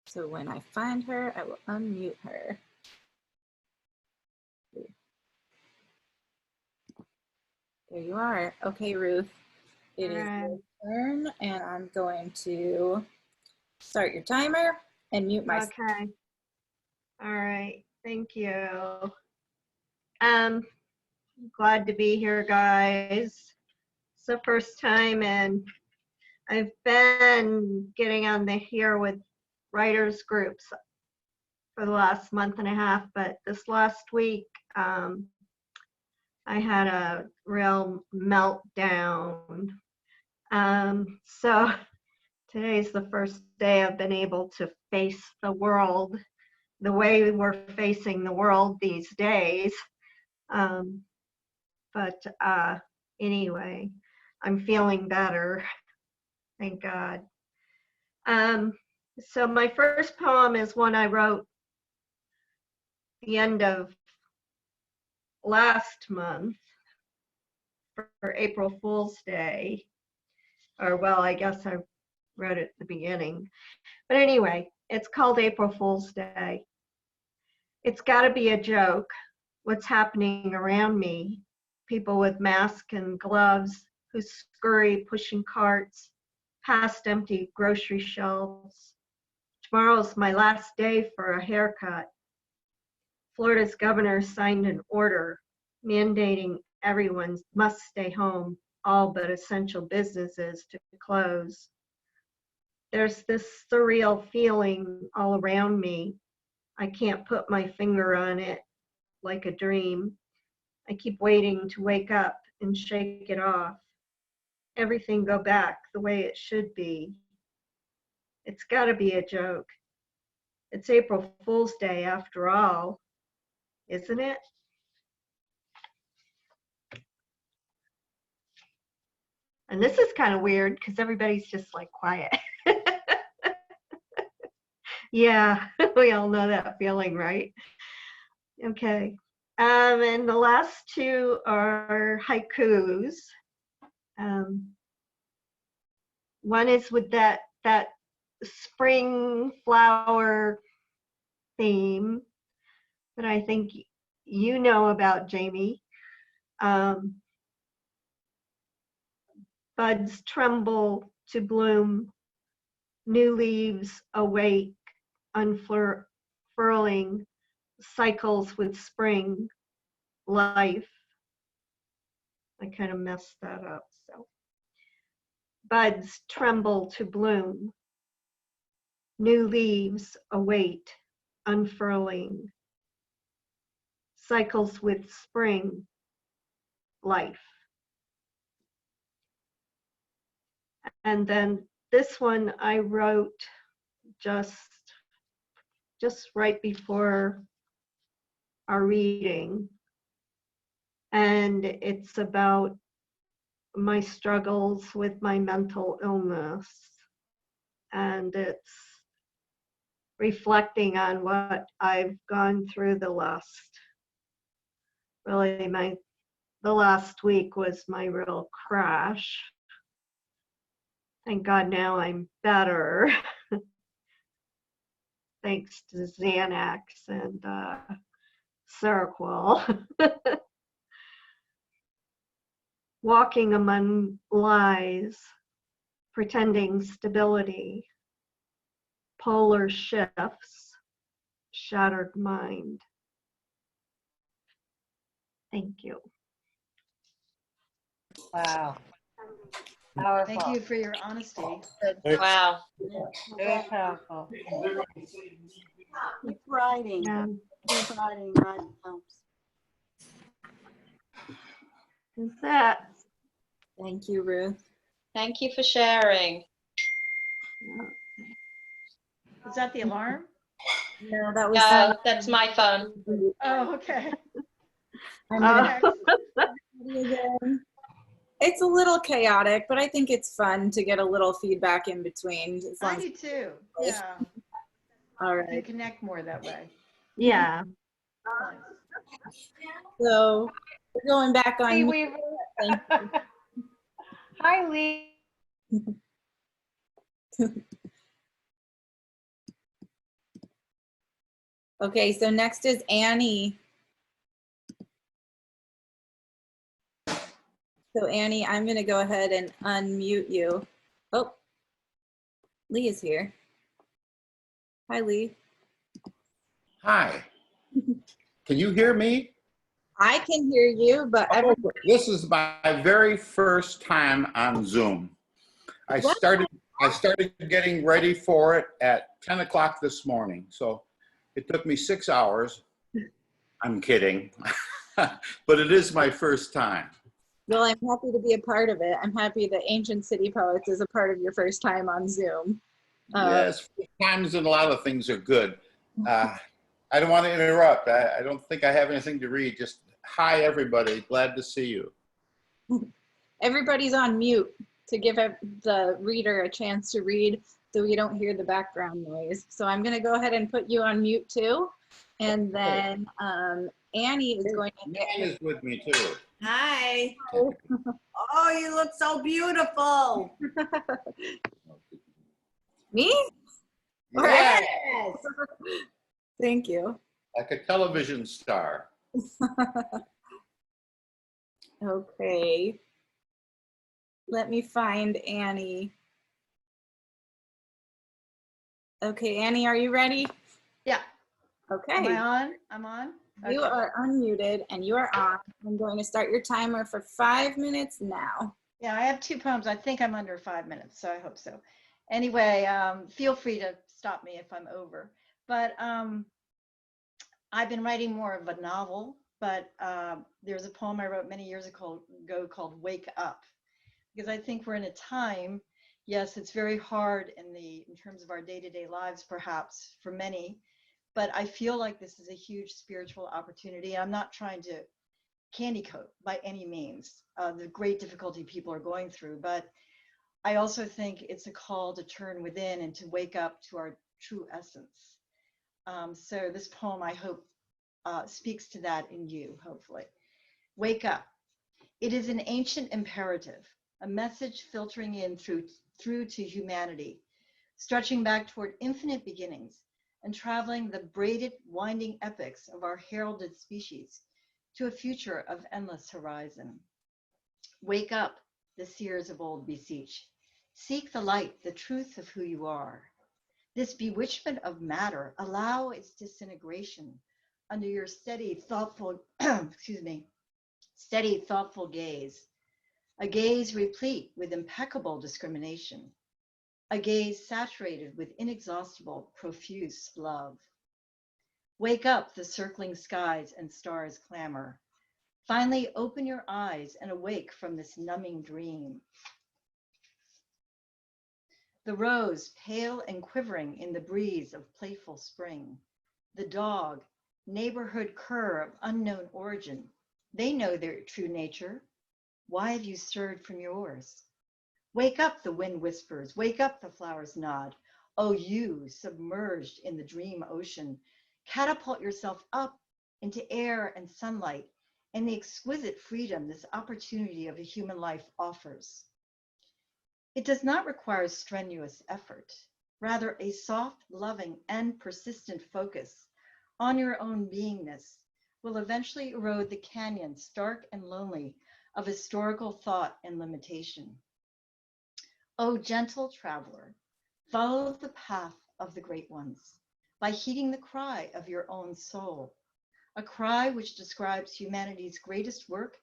So when I find her, I will unmute her. There you are. Okay, Ruth, it is your turn, and I'm going to start your timer and mute myself. Okay. All right. Thank you. Glad to be here, guys. It's the first time, and I've been getting on the here with writers groups for the last month and a half, but this last week, I had a real meltdown. So today's the first day I've been able to face the world the way we're facing the world these days. But anyway, I'm feeling better. Thank God. So my first poem is one I wrote the end of last month for April Fool's Day. Or well, I guess I wrote it at the beginning. But anyway, it's called April Fool's Day. It's gotta be a joke, what's happening around me. People with masks and gloves who scurry pushing carts past empty grocery shelves. Tomorrow's my last day for a haircut. Florida's governor signed an order mandating everyone must stay home, all but essential businesses to close. there's this surreal feeling all around me. I can't put my finger on it, like a dream. I keep waiting to wake up and shake it off. Everything go back the way it should be. It's got to be a joke. It's April Fool's Day after all, isn't it? And this is kind of weird because everybody's just like quiet. Yeah, we all know that feeling, right? Okay. And the last two are haikus. One is with that spring flower theme that I think you know about, Jamie. Buds tremble to bloom, new leaves awake, unfurling, cycles with spring, life. I kind of messed that up, so. Buds tremble to bloom, new leaves await, unfurling, cycles with spring, life. And then this one I wrote just right before our reading. And it's about my struggles with my mental illness. And it's reflecting on what I've gone through the last week was my real crash. Thank God now I'm better. Thanks to Xanax and Seroquel. Walking among lies, pretending stability, polar shifts, shattered mind. Thank you. Wow. Powerful. Thank you for your honesty. Wow. Very powerful. Keep writing. Yeah. Keep writing. Writing helps. That's that. Thank you, Ruth. Thank you for sharing. Is that the alarm? No, that was No, that's my phone. Oh, okay. I'm gonna again. It's a little chaotic, but I think it's fun to get a little feedback in between. As long I do too. Yeah. All You can right. connect more that way. Yeah. So we're going back Lee on. Weaver. Thank you. Hi, Lee. Okay, so next is Annie. So Annie, I'm going to go ahead and unmute you. Oh, Lee is here. Hi, Lee. Hi. Can you hear me? I can hear you, but This is my very first time on Zoom. I started getting ready for it at 10 o'clock this morning. So it took me 6 hours. I'm kidding. But it is my first time. well, I'm happy to be a part of it. I'm happy that Ancient City Poets is a part of your first time on Zoom. Yes, times and a lot of things are good. I don't want to interrupt. I don't think I have anything to read. Just hi, everybody. Glad to see you. Everybody's on mute to give the reader a chance to read so we don't hear the background noise. So I'm going to go ahead and put you on mute too. And then Annie is going to get Nan is with me too. Hi. Oh, you look so beautiful. Me? Yes. Thank you. Like a television star. Okay. Let me find Annie. Okay, Annie, are you ready? Yeah. Okay. Am I on? I'm on? You Okay. are unmuted and you are on. I'm going to start your timer for 5 minutes now. Yeah, I have 2 poems. I think I'm under 5 minutes, so I hope so. Anyway, feel free to stop me if I'm over. But I've been writing more of a novel, but there's a poem I wrote many years ago called Wake Up, because I think we're in a time, yes, it's very hard in terms of our day-to-day lives, perhaps for many, but I feel like this is a huge spiritual opportunity. I'm not trying to candy coat by any means the great difficulty people are going through, but I also think it's a call to turn within and to wake up to our true essence. So this poem, I hope, speaks to that in you, hopefully. Wake up. It is an ancient imperative, a message filtering in through to humanity, stretching back toward infinite beginnings and traveling the braided, winding epics of our heralded species to a future of endless horizon. Wake up, the seers of old beseech. Seek the light, the truth of who you are. This bewitchment of matter, allow its disintegration under your steady, thoughtful, steady, thoughtful gaze. A gaze replete with impeccable discrimination. A gaze saturated with inexhaustible, profuse love. Wake up, the circling skies and stars clamor. Finally, open your eyes and awake from this numbing dream. The rose, pale and quivering in the breeze of playful spring. The dog, neighborhood cur of unknown origin. They know their true nature. Why have you stirred from yours? Wake up, the wind whispers. Wake up, the flowers nod. Oh, you, submerged in the dream ocean, catapult yourself up into air and sunlight and the exquisite freedom this opportunity of a human life offers. It does not require strenuous effort, rather a soft, loving, and persistent focus on your own beingness will eventually erode the canyon, stark and lonely, of historical thought and limitation. O gentle traveler, follow the path of the great ones by heeding the cry of your own soul, a cry which describes humanity's greatest work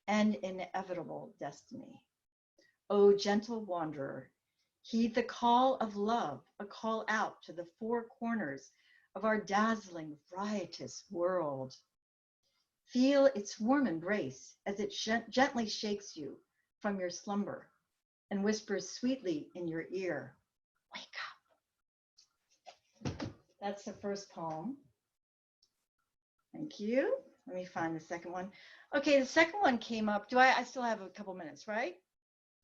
and inevitable destiny. O gentle wanderer, heed the call of love, a call out to the four corners of our dazzling, riotous world. Feel its warm embrace as it gently shakes you from your slumber and whispers sweetly in your ear, wake up. That's the first poem. Thank you. Let me find the second one. Okay, the second one came up. I still have a couple minutes, right?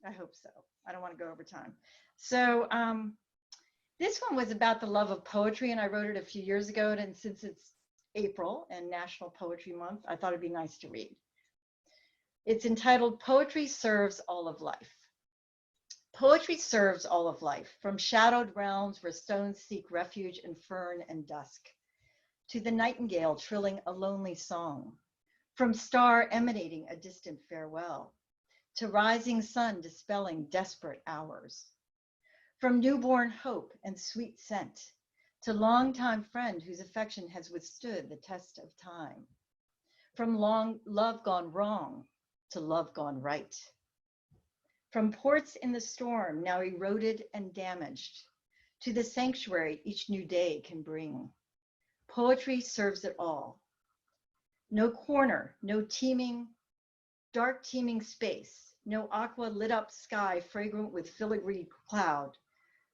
I hope so. I don't want to go over time. So this one was about the love of poetry, and I wrote it a few years ago, and since it's April and National Poetry Month, I thought it'd be nice to read. It's entitled, Poetry Serves All of Life. Poetry serves all of life, from shadowed realms where stones seek refuge in fern and dusk, to the nightingale trilling a lonely song, from star emanating a distant farewell, to rising sun dispelling desperate hours, from newborn hope and sweet scent, to longtime friend whose affection has withstood the test of time, from love gone wrong to love gone right, from ports in the storm now eroded and damaged, to the sanctuary each new day can bring. Poetry serves it all. No corner, no dark teeming space, no aqua lit up sky fragrant with filigree cloud,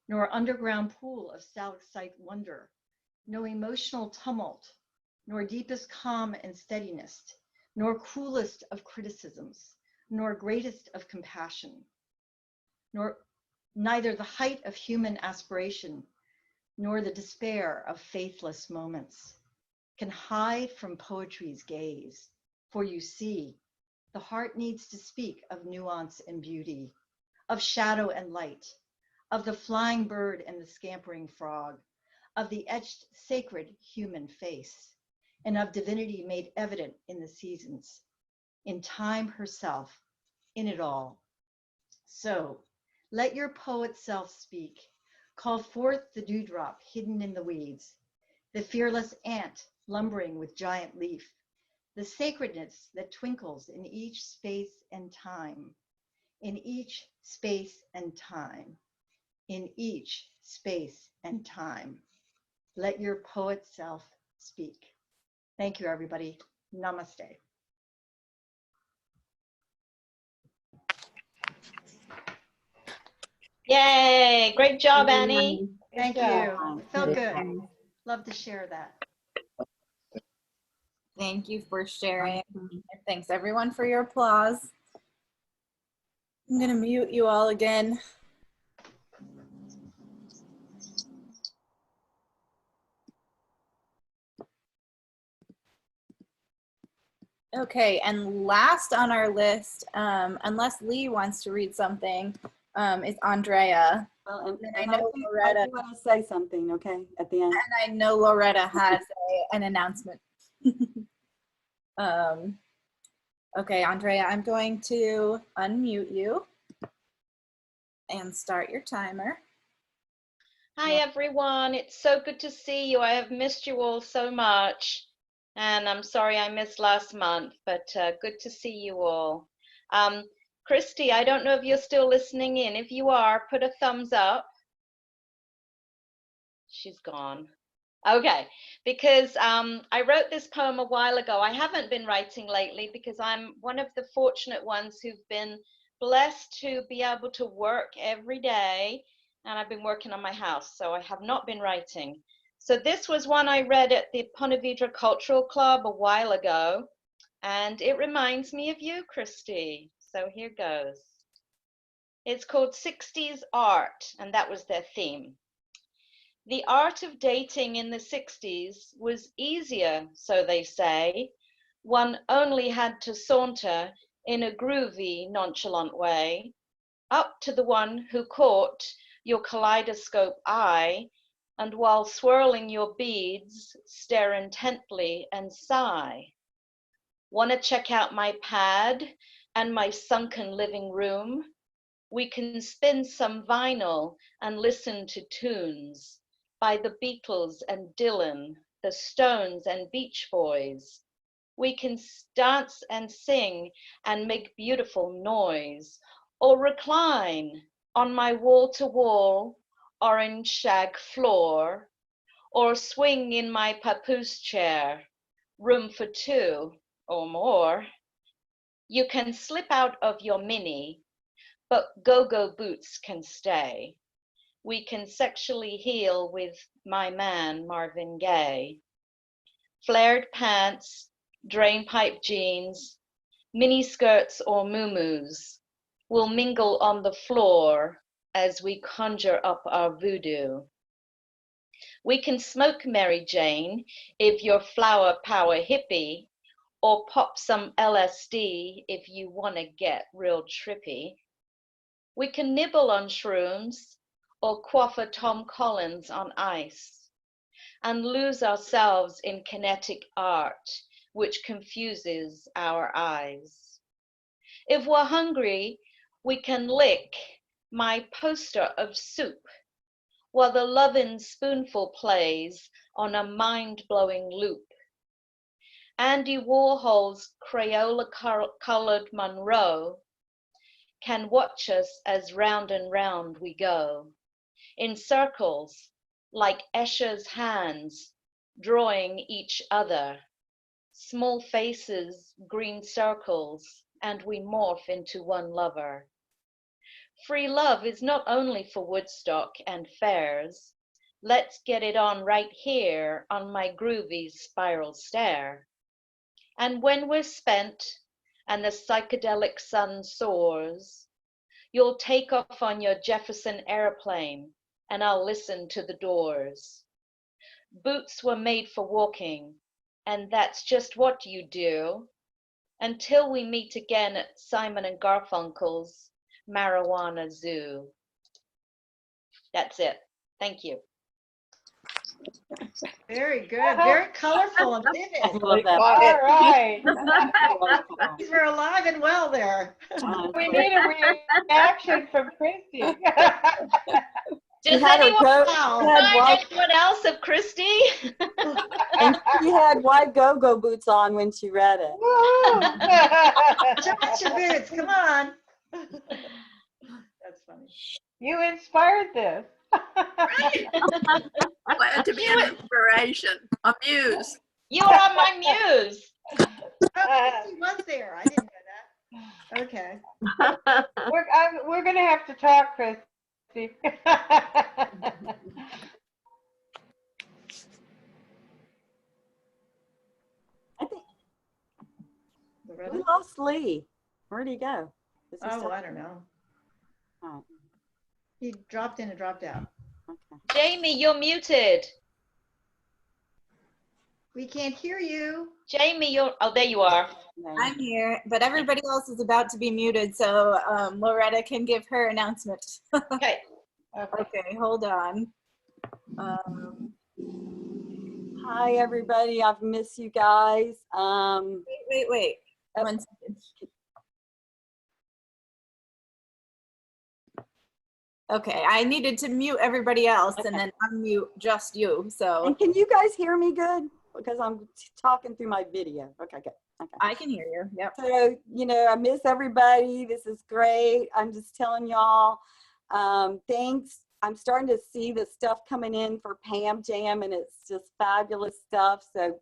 nor underground pool of stalactite wonder, no emotional tumult, nor deepest calm and steadiness, nor cruelest of criticisms, nor greatest of compassion, nor neither the height of human aspiration, nor the despair of faithless moments can hide from poetry's gaze. For you see, the heart needs to speak of nuance and beauty, of shadow and light, of the flying bird and the scampering frog, of the etched sacred human face, and of divinity made evident in the seasons, in time herself, in it all. So let your poet self speak. Call forth the dewdrop hidden in the weeds, the fearless ant lumbering with giant leaf, the sacredness that twinkles in each space and time, in each space and time, in each space and time. Let your poet self speak. Thank you, everybody. Namaste. Yay, great job, Annie. Thank Good you. job. It felt good. Love to share that. Thank you for sharing. And thanks everyone for your applause. I'm gonna mute you all again. Okay, and last on our list, unless Lee wants to read something, is Andrea. Well, And and I I know think Loretta, I do want to say something, okay, at the end. and I know Loretta has an announcement. Okay, Andrea, I'm going to unmute you and start your timer. Hi, everyone. It's so good to see you. I have missed you all so much. And I'm sorry I missed last month, but good to see you all. Christy, I don't know if you're still listening in. If you are, put a thumbs up. She's gone. Okay, because I wrote this poem a while ago. I haven't been writing lately because I'm one of the fortunate ones who've been blessed to be able to work every day, and I've been working on my house, so I have not been writing. So this was one I read at the Ponte Vedra Cultural Club a while ago, and it reminds me of you, Christy. So here goes. It's called 60s Art, and that was their theme. The art of dating in the 60s was easier, so they say. One only had to saunter in a groovy, nonchalant way up to the one who caught your kaleidoscope eye, and while swirling your beads, stare intently and sigh. Want to check out my pad and my sunken living room? We can spin some vinyl and listen to tunes by the Beatles and Dylan, the Stones and Beach Boys. We can dance and sing and make beautiful noise, or recline on my wall-to-wall orange shag floor, or swing in my papoose chair, room for two or more. You can slip out of your mini, but go-go boots can stay. We can sexually heal with my man, Marvin Gaye. Flared pants, drainpipe jeans, mini skirts or muumuus will mingle on the floor as we conjure up our voodoo. We can smoke Mary Jane if you're flower power hippie, or pop some LSD if you want to get real trippy. We can nibble on shrooms or quaff a Tom Collins on ice and lose ourselves in kinetic art, which confuses our eyes. If we're hungry, we can lick my poster of soup while the lovin' spoonful plays on a mind-blowing loop. Andy Warhol's Crayola-colored Monroe can watch us as round and round we go, in circles like Escher's hands drawing each other, small faces, green circles, and we morph into one lover. Free love is not only for Woodstock and fairs. Let's get it on right here on my groovy spiral stair. And when we're spent and the psychedelic sun soars, you'll take off on your Jefferson airplane and I'll listen to the Doors. Boots were made for walking, and that's just what you do until we meet again at Simon and Garfunkel's Marijuana Zoo. That's it. Thank you. Very good. Very colorful and I vivid. love that. All right. These were alive and well there. We need a reaction from Christy. Does had her anyone coat, remind anyone else of Christy? and she had white go-go boots on when she read it. Show us your boots. Come on. That's funny. You inspired this. Glad to be an inspiration, a muse. You are my muse. Oh, she was there. I didn't know that. Okay. We're gonna have to talk, Christy. I think Loretta? we lost Lee. Where'd he go? Is he Oh, still? I don't know. Oh, He dropped in and dropped out. okay. Jamie, you're muted. We can't hear you. Jamie, you're, oh, there you are. No. I'm here, but everybody else is about to be muted, so Loretta can give her announcement. Okay. Okay, hold on. Hi, everybody. I've missed you guys. Wait. 1 second. Okay, I needed to mute everybody else and then unmute just you. So And can you guys hear me good? Because I'm talking through my video. Okay, good. Okay. I can hear you. Yep. So, you know, I miss everybody. This is great. I'm just telling y'all, thanks. I'm starting to see the stuff coming in for Pam Jam, and it's just fabulous stuff. So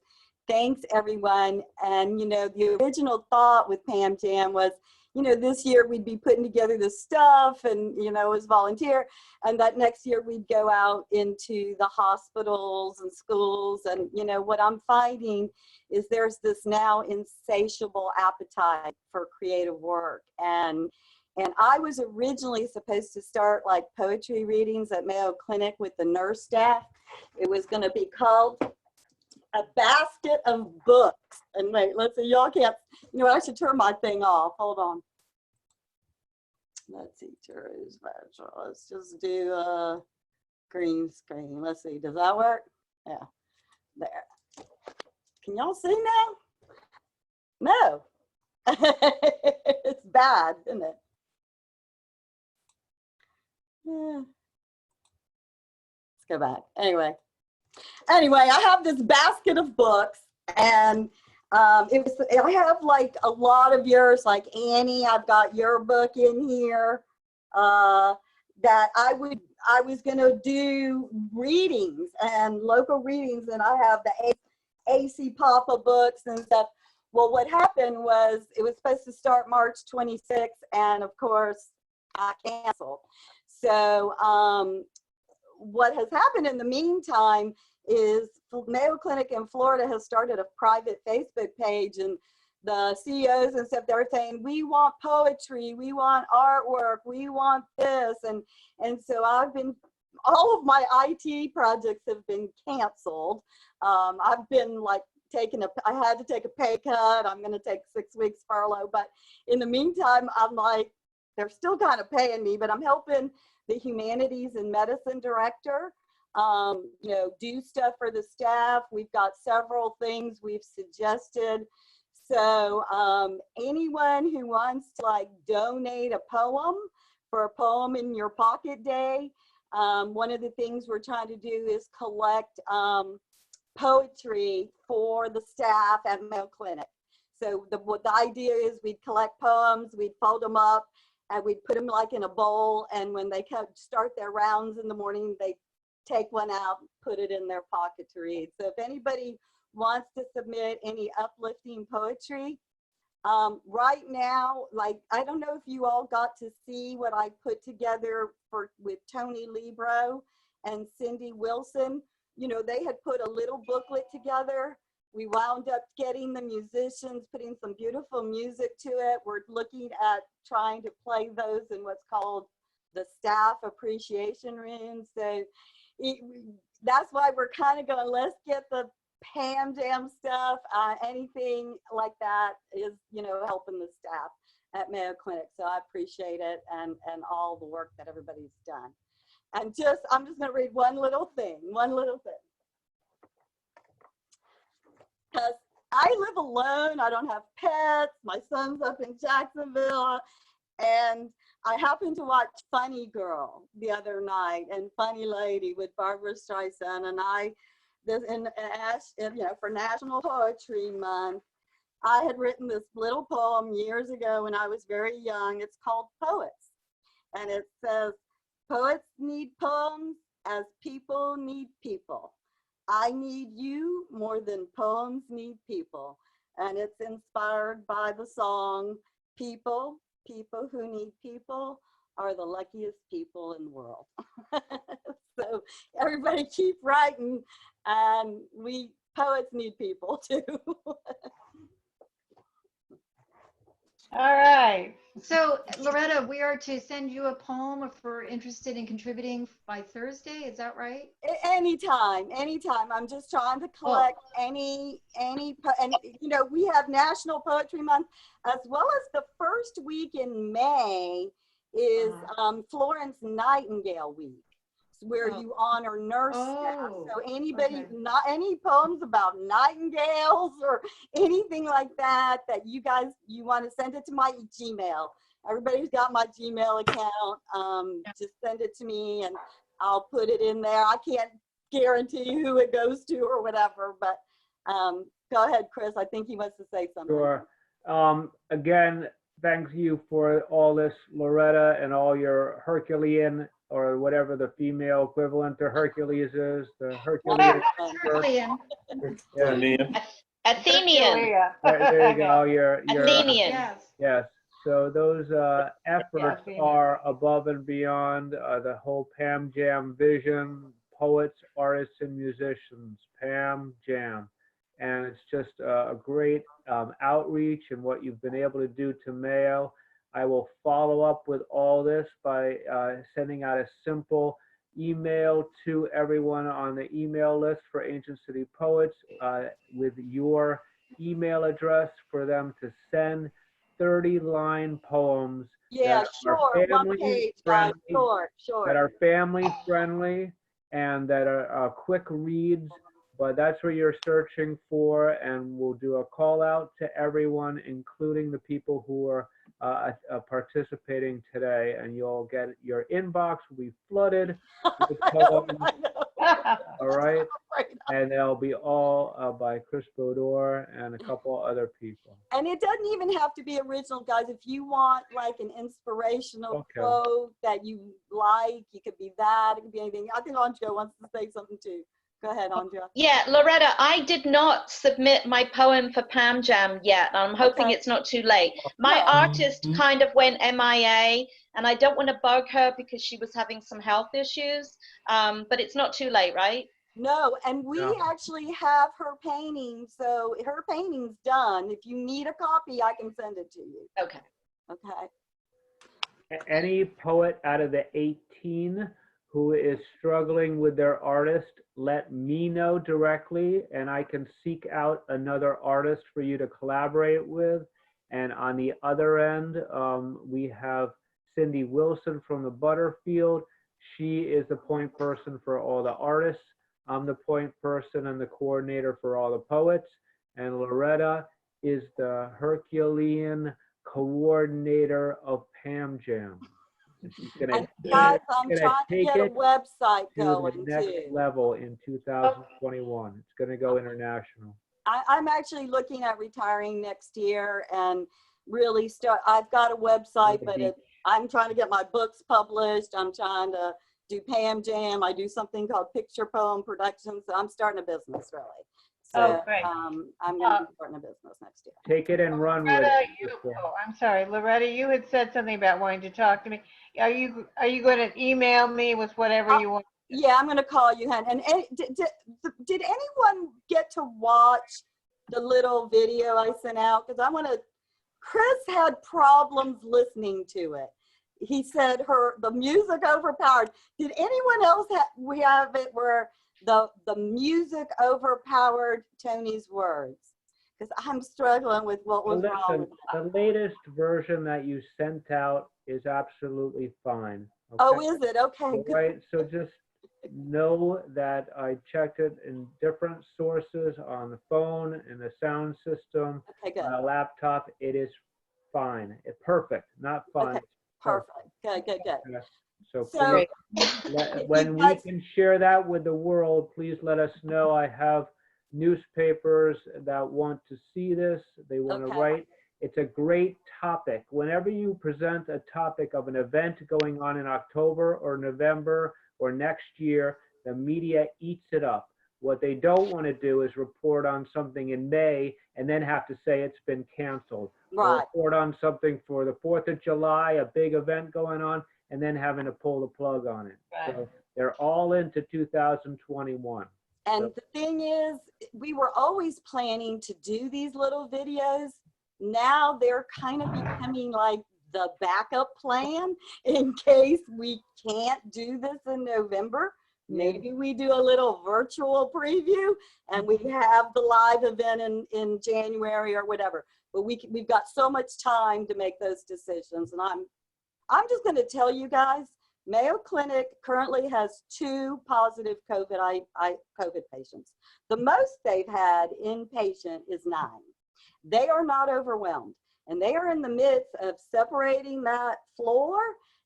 thanks, everyone. And, you know, the original thought with Pam Jam was, you know, this year we'd be putting together this stuff and, you know, as volunteer, and that next year we'd go out into the hospitals and schools. And, you know, what I'm finding is there's this now insatiable appetite for creative work. And I was originally supposed to start like poetry readings at Mayo Clinic with the nurse staff. It was going to be called A Basket of Books. And wait, let's see, y'all can't, you know, I should turn my thing off. Hold on. Let's see, Turu's virtual. Let's just do a green screen. Let's see, does that work? Yeah, there. Can y'all see now? No. It's bad, isn't it? Yeah. Let's go back. Anyway, I have this basket of books, and I have like a lot of yours, like Annie, I've got your book in here, that I was gonna do readings and local readings, and I have the AC Papa books and stuff. Well, what happened was it was supposed to start March 26th, and of course I canceled. So what has happened in the meantime is Mayo Clinic in Florida has started a private Facebook page, and the CEOs and stuff, they're saying, we want poetry, we want artwork, we want this. And so all of my IT projects have been canceled. I've been like I had to take a pay cut. I'm going to take 6 weeks furlough. But in the meantime, I'm like, they're still kind of paying me, but I'm helping the humanities and medicine director, you know, do stuff for the staff. We've got several things we've suggested. So anyone who wants to like donate a poem for a poem in your pocket day, one of the things we're trying to do is collect poetry for the staff at Mayo Clinic. So the idea is we'd collect poems, we'd fold them up, and we'd put them like in a bowl, and when they start their rounds in the morning, they take one out, put it in their pocket to read. So if anybody wants to submit any uplifting poetry, right now, like, I don't know if you all got to see what I put together with Toni Libro and Cindy Wilson. You know, they had put a little booklet together. We wound up getting the musicians, putting some beautiful music to it. We're looking at trying to play those in what's called the staff appreciation room. So that's why we're kind of going, let's get the Pam Jam stuff. Anything like that is, you know, helping the staff at Mayo Clinic. So I appreciate it, and all the work that everybody's done. And I'm just going to read one little thing. Because I live alone, I don't have pets, my son's up in Jacksonville, and I happened to watch Funny Girl the other night, and Funny Lady with Barbara Streisand, and you know, for National Poetry Month, I had written this little poem years ago when I was very young. It's called Poets, and it says, Poets need poems as people need people. I need you more than poems need people. And it's inspired by the song, People who need people are the luckiest people in the world. So everybody keep writing, and we poets need people too. All right. So Loretta, we are to send you a poem if we're interested in contributing by Thursday. Is that right? Anytime. I'm just trying to collect any, and you know, we have National Poetry Month, as well as the first week in May is Florence Nightingale Week, where you honor nurse staff. So anybody, not any poems about nightingales or anything like that, that you want to send it to my Gmail. Everybody's got my Gmail account. Just send it to me and I'll put it in there. I can't guarantee who it goes to or whatever, but go ahead, Chris. I think he wants to say something. Sure. Again, thank you for all this, Loretta, and all your Herculean, or whatever the female equivalent to Hercules is, the Herculean. Herculean. Yeah. Athenian. There you go. Your Athenian. Yes. So those efforts are above and beyond the whole Pam Jam vision, poets, artists, and musicians, Pam Jam. And it's just a great outreach and what you've been able to do to Mayo. I will follow up with all this by sending out a simple email to everyone on the email list for Ancient City Poets with your email address for them to send 30-line poems Yeah, that sure. are One family page, friendly, sure. that are family friendly and that are quick reads. But that's what you're searching for, and we'll do a call out to everyone, including the people who are participating today, and you'll get your inbox will be flooded with poems. All right, and they'll be all by Chris Bodor and a couple other people. And it doesn't even have to be original, guys. If you want like an inspirational quote that you like, it could be that, it could be anything. I think Andrea wants to say something too. Go ahead, Andrea. Yeah, Loretta, I did not submit my poem for Pam Jam yet. I'm hoping it's not too late. My artist kind of went MIA, and I don't want to bug her because she was having some health issues, but it's not too late, right? No, and we actually have her painting, so her painting's done. If you need a copy, I can send it to you. Okay. Okay. Any poet out of the 18 who is struggling with their artist, let me know directly, and I can seek out another artist for you to collaborate with. And on the other end, we have Cindy Wilson from the Butterfield. She is the point person for all the artists. I'm the point person and the coordinator for all the poets. And Loretta is the Herculean coordinator of Pam Jam. Guys, I'm trying to get a website going to the next too. level in 2021. It's going to go international. I'm actually looking at retiring next year and really start. I've got a website, but I'm trying to get my books published. I'm trying to do Pam Jam. I do something called Picture Poem Productions. So I'm starting a business really. So great. I'm going to be starting a business next year. Take it and run with Loretta, it. I'm sorry, Loretta, you had said something about wanting to talk to me. Are you going to email me with whatever you want? Yeah, I'm going to call you, Hen. And did anyone get to watch the little video I sent out? Because Chris had problems listening to it. He said the music overpowered. Did anyone else we have it where the music overpowered Toni's words? Because I'm struggling with what was wrong with that. The latest version that you sent out is absolutely fine. Okay? Oh, is it? Okay, All good. right, so just know that I checked it in different sources on the phone, in the sound system, on a laptop. It is fine. It's perfect, not fine. Okay, perfect. Good. So please, when we can share that with the world, please let us know. I have newspapers that want to see this. They want to write It's a great topic. Whenever you present a topic of an event going on in October or November or next year, the media eats it up. What they don't want to do is report on something in May and then have to say it's been canceled. Or Right. report on something for the 4th of July, a big event going on, and then having to pull the plug on it. Right. So they're all into 2021. And So- the thing is, we were always planning to do these little videos. Now they're kind of becoming like the backup plan in case we can't do this in November. Maybe we do a little virtual preview and we have the live event in January or whatever. But we've got so much time to make those decisions. And I'm just going to tell you guys, Mayo Clinic currently has 2 positive COVID patients. The most they've had inpatient is 9. They are not overwhelmed, and they are in the midst of separating that floor.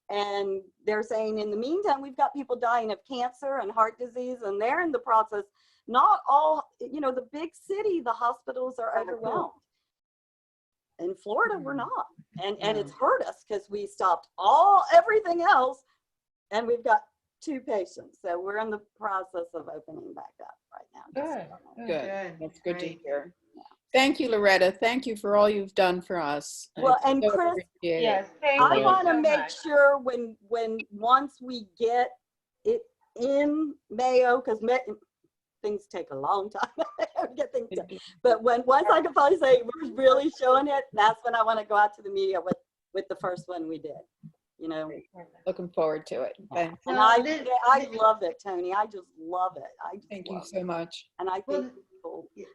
And they're saying, in the meantime, we've got people dying of cancer and heart disease, and they're in the process. Not all, the big city, the hospitals are overwhelmed. In Florida, we're not. And it's hurt us because we stopped everything else, and we've got 2 patients. So we're in the process of opening back up right now. Good. That's good to hear. Thank you, Loretta. Thank you for all you've done for us. Well, I and so Chris, appreciate it. Yes, thank I you want to so make much. sure when once we get it in Mayo, because things take a long time to get things done. But once I can finally say we're really showing it, that's when I want to go out to the media with the first one we did. Looking forward to it. Thanks. And I love it, Toni. I just love it. Thank you so much. And I think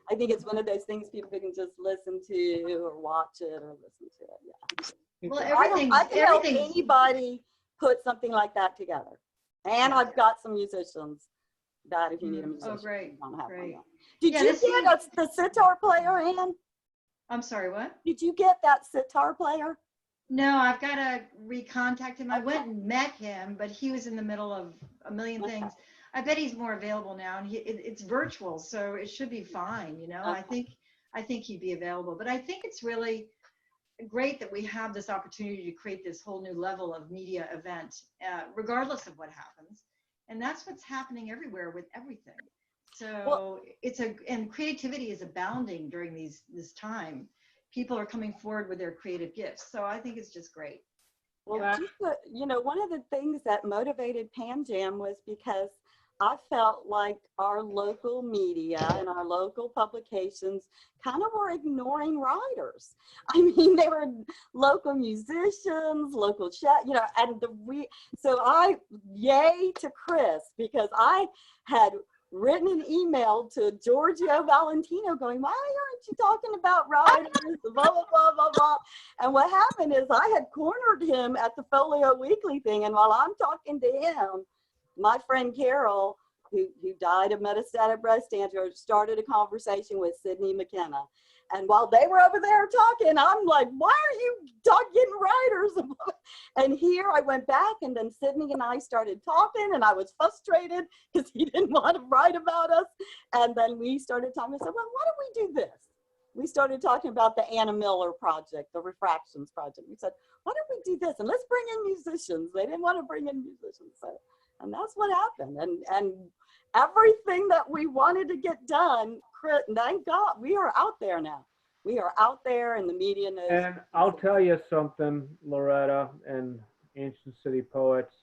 I think it's one of those things people can just listen to or watch it or listen to it. Yeah. Well, I can help anybody put something like that together. And I've got some musicians that if you need a musician. Oh, great. Great. Did you get the sitar player, Ann? I'm sorry, what? Did you get that sitar player? No, I've got to recontact him. I went and met him, but he was in the middle of a million things. I bet he's more available now, and it's virtual, so it should be fine. I think he'd be available. But I think it's really great that we have this opportunity to create this whole new level of media event, regardless of what happens. And that's what's happening everywhere with everything. So and creativity is abounding during this time. People are coming forward with their creative gifts. So I think it's just great. Well, one of the things that motivated Pan Jam was because I felt like our local media and our local publications kind of were ignoring writers. I mean, they were local musicians, local chat, and so yay to Chris, because I had written an email to Giorgio Valentino going, why aren't you talking about writers, blah, blah, blah, blah, blah. And what happened is I had cornered him at the Folio Weekly thing. And while I'm talking to him, my friend Carol, who died of metastatic breast cancer, started a conversation with Sydney McKenna. And while they were over there talking, I'm like, why are you getting writers? And here I went back, and then Sydney and I started talking, and I was frustrated because he didn't want to write about us. And then we started talking. I said, well, why don't we do this? We started talking about the Anna Miller project, the Refractions project. We said, why don't we do this? And let's bring in musicians. They didn't want to bring in musicians. And that's what happened. And everything that we wanted to get done, thank God, we are out there now. We are out there, and the media knows. And I'll tell you something, Loretta and Ancient City Poets.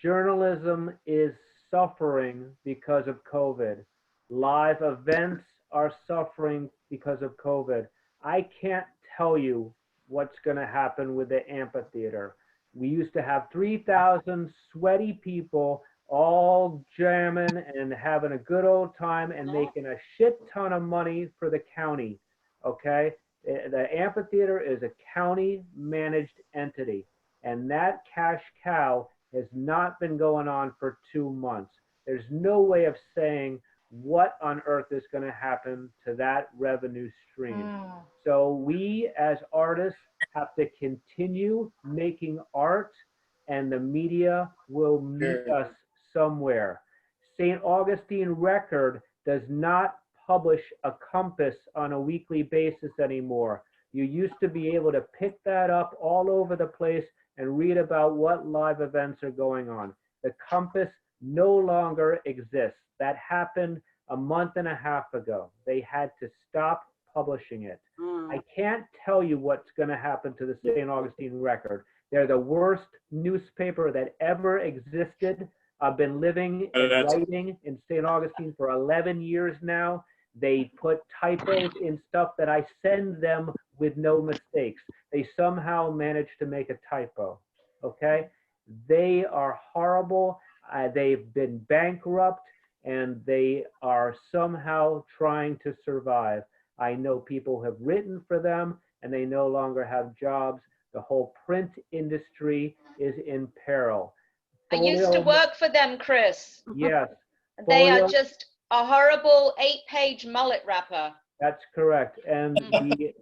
Journalism is suffering because of COVID. Live events are suffering because of COVID. I can't tell you what's going to happen with the amphitheater. We used to have 3,000 sweaty people all jamming and having a good old time and making a shit ton of money for the county, okay? The amphitheater is a county managed entity, and that cash cow has not been going on for 2 months. There's no way of saying what on earth is going to happen to that revenue stream. So we as artists have to continue making art, and the media will meet us somewhere. St. Augustine Record does not publish a compass on a weekly basis anymore. You used to be able to pick that up all over the place and read about what live events are going on. The Compass no longer exists. That happened a month and a half ago. They had to stop publishing it. I can't tell you what's going to happen to the St. Augustine Record. They're the worst newspaper that ever existed. I've been living and writing in St. Augustine for 11 years now. They put typos in stuff that I send them with no mistakes. They somehow manage to make a typo, okay? They are horrible. They've been bankrupt, and they are somehow trying to survive. I know people have written for them, and they no longer have jobs. The whole print industry is in peril. I used to work for them, Chris. Yes. They are just a horrible 8-page mullet wrapper. That's correct. And the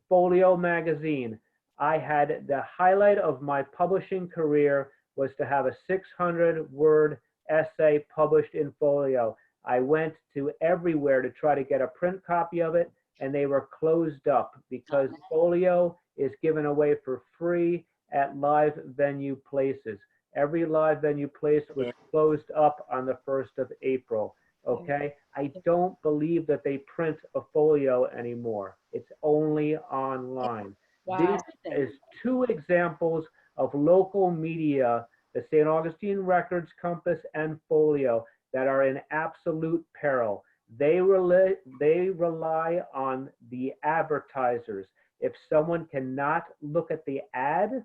Folio magazine, I had the highlight of my publishing career was to have a 600-word essay published in Folio. I went to everywhere to try to get a print copy of it, and they were closed up because Folio is given away for free at live venue places. Every live venue place was closed up on the 1st of April. Okay, I don't believe that they print a folio anymore. It's only online. Wow. This is 2 examples of local media, the St. Augustine Records, Compass, and Folio, that are in absolute peril. They rely on the advertisers. If someone cannot look at the ad,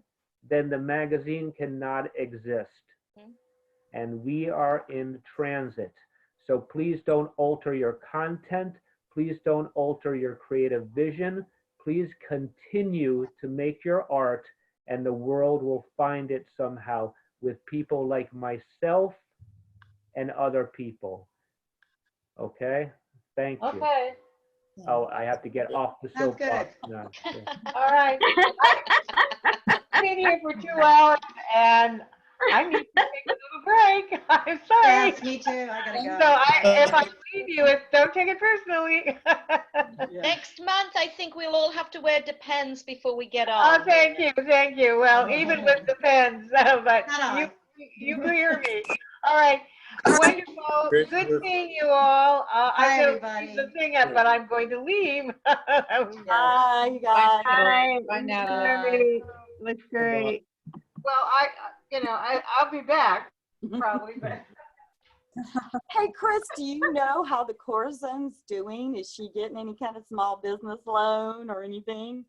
then the magazine cannot exist. And we are in transit. So please don't alter your content. Please don't alter your creative vision. Please continue to make your art, and the world will find it somehow with people like myself and other people. Okay? Thank you. Okay. Oh, I have to get off the Sounds soapbox now. All right. I've been here for 2 hours and I need to take a little break. I'm sorry. Yes, me too. I gotta go. So if I leave you, don't take it personally. Next month, I think we'll all have to wear Depends before we get on. Oh, thank you, thank you. Well, even with the pens, but you clear me. All right, wonderful. Good seeing you all. I don't see the thing yet, but I'm going to leave. Bye, you guys. Bye, Natalie. Great. Looks great. Well, I'll be back probably, but. Hey, Chris, do you know how the Corazon's doing? Is she getting any kind of small business loan or anything?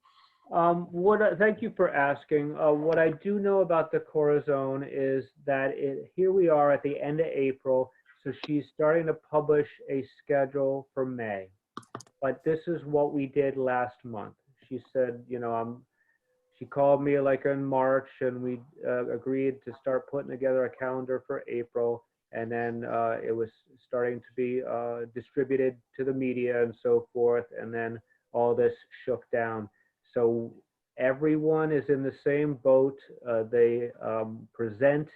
Thank you for asking. What I do know about the Corazon is that here we are at the end of April, so she's starting to publish a schedule for May. But this is what we did last month. She said, she called me like in March, and we agreed to start putting together a calendar for April. And then it was starting to be distributed to the media and so forth. And then all this shook down. So everyone is in the same boat. They present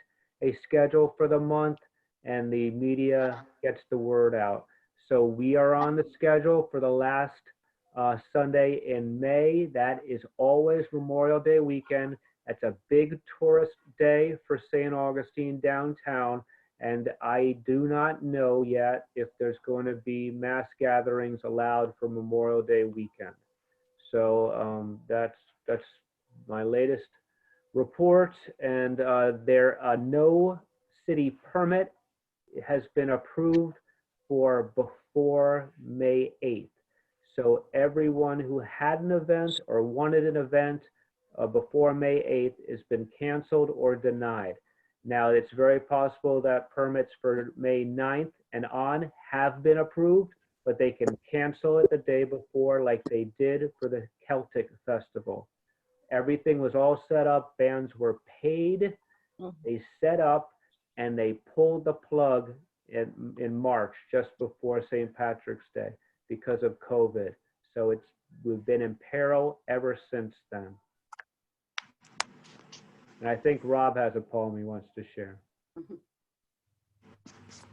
a schedule for the month, and the media gets the word out. So we are on the schedule for the last Sunday in May. That is always Memorial Day weekend. That's a big tourist day for St. Augustine downtown. And I do not know yet if there's going to be mass gatherings allowed for Memorial Day weekend. So that's my latest report. And no city permit has been approved for before May 8th. So everyone who had an event or wanted an event before May 8th has been canceled or denied. Now, it's very possible that permits for May 9th and on have been approved, but they can cancel it the day before like they did for the Celtic Festival. Everything was all set up. Bands were paid. They set up, and they pulled the plug in March, just before St. Patrick's Day, because of COVID. So we've been in peril ever since then. And I think Rob has a poem he wants to share.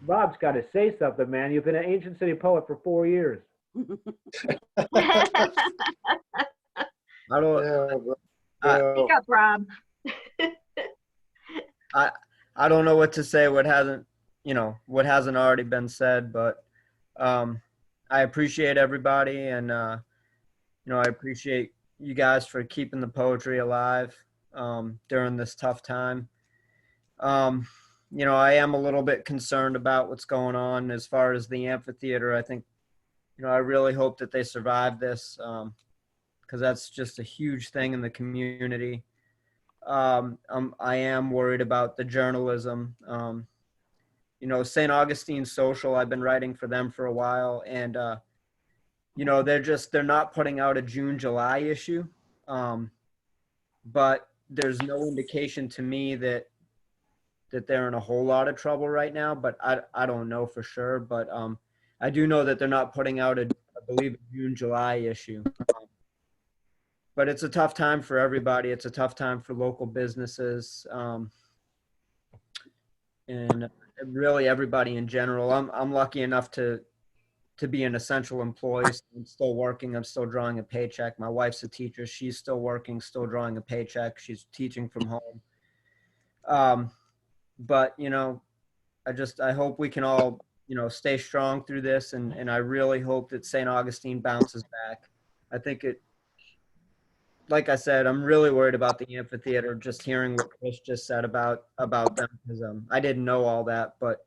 Rob's got to say something, man. You've been an Ancient City poet for 4 years. I don't. Yeah, I, Speak up, Rob. I don't know what to say. What hasn't already been said, but I appreciate everybody, and I appreciate you guys for keeping the poetry alive during this tough time. I am a little bit concerned about what's going on as far as the amphitheater. I think, I really hope that they survive this because that's just a huge thing in the community. I am worried about the journalism. St. Augustine Social, I've been writing for them for a while, and they're not putting out a June, July issue. But there's no indication to me that they're in a whole lot of trouble right now, but I don't know for sure. But I do know that they're not putting out I believe, a June, July issue. But it's a tough time for everybody. It's a tough time for local businesses, and really everybody in general. I'm lucky enough to be an essential employee. So I'm still working. I'm still drawing a paycheck. My wife's a teacher. She's still working, still drawing a paycheck. She's teaching from home. But I hope we can all stay strong through this, and I really hope that St. Augustine bounces back. I think like I said, I'm really worried about the amphitheater, just hearing what Chris just said about them, because I didn't know all that. But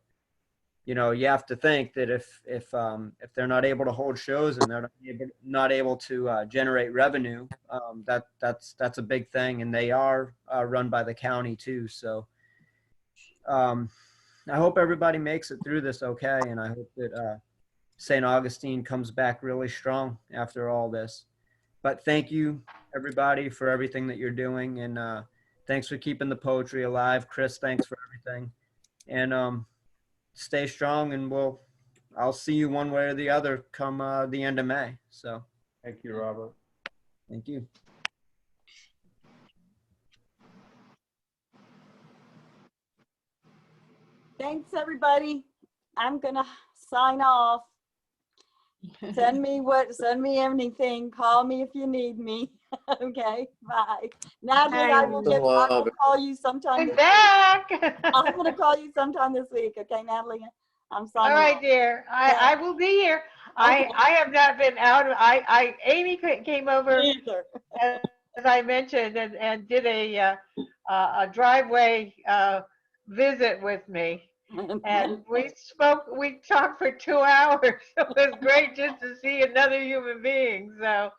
you have to think that if they're not able to hold shows and they're not able to generate revenue, that's a big thing, and they are run by the county too. So I hope everybody makes it through this okay, and I hope that St. Augustine comes back really strong after all this. But thank you, everybody, for everything that you're doing, and thanks for keeping the poetry alive. Chris, thanks for everything. And stay strong, and I'll see you one way or the other come the end of May. So Thank you, Robert. thank you. Thanks, everybody. I'm gonna sign off. Send me anything. Call me if you need me. Okay, bye. Natalie, I will call you sometime. I'm back. I'm gonna call you sometime this week. Okay, Natalie. I'm signing All right, off. dear. I will be here. Okay. I have not been out. Amy came over, as I mentioned, and did a driveway visit with me. And we talked for 2 hours. It was great just to see another human being. So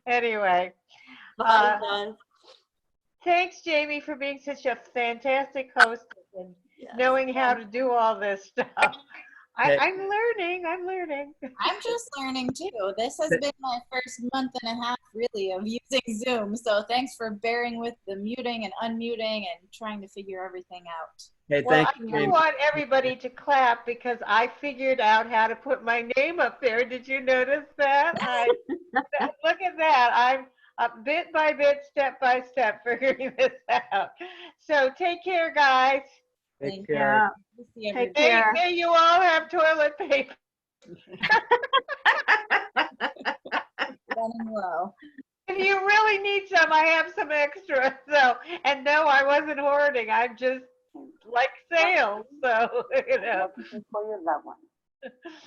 anyway, thanks, Jamie, for being such a fantastic host and knowing how to do all this stuff. I'm learning. I'm just learning too. This has been my first month and a half really of using Zoom. So thanks for bearing with the muting and unmuting and trying to figure everything out. Hey, Well, I do want everybody to clap because I figured out how to put my name up there. Did you notice that? Look at that. I'm bit by bit, step by step figuring this out. So take care, guys. Take care. Take care. May you all have toilet paper. Running low. If you really need some, I have some extra. So, and no, I wasn't hoarding. I'm just like sales. So,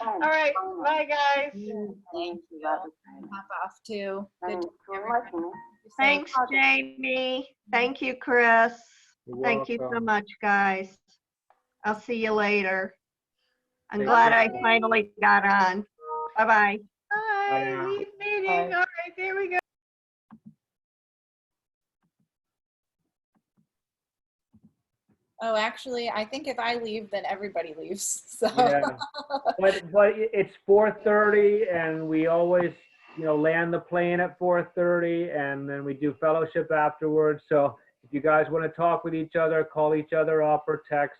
All right. Bye, guys. Thank you. Hop off too. Good to Thanks, Jamie. Thank you, Chris. Thank you so much, guys. I'll see you later. I'm glad I finally got on. Bye-bye. Bye. Leave meeting. All right, there we go. Oh, actually, I think if I leave, then everybody leaves. So. Yeah, but it's 4:30, and we always, land the plane at 4:30, and then we do fellowship afterwards. So if you guys want to talk with each other, call each other up or text.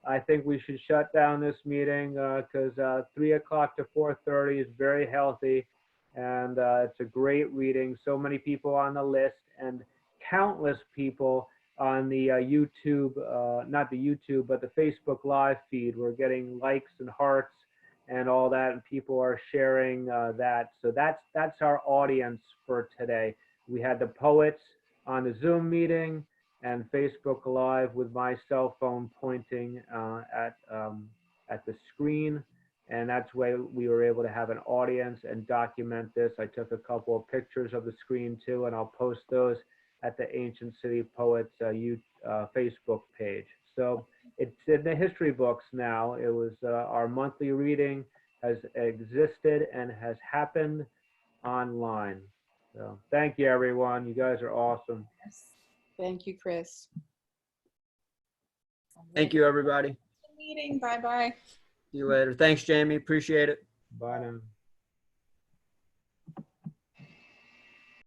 I think we should shut down this meeting because 3 o'clock to 4:30 is very healthy, and it's a great reading. So many people on the list, and countless people on the YouTube, not the YouTube, but the Facebook Live feed. We're getting likes and hearts and all that, and people are sharing that. So that's our audience for today. We had the poets on the Zoom meeting and Facebook Live with my cell phone pointing at the screen. And that's why we were able to have an audience and document this. I took a couple of pictures of the screen too, and I'll post those at the Ancient City Poets Facebook page. So it's in the history books now. It was our monthly reading has existed and has happened online. So thank you, everyone. You guys are awesome. Thank you, Chris. Thank you, everybody. Meeting. Bye bye. See you later. Thanks, Jamie. Appreciate it. Bye now.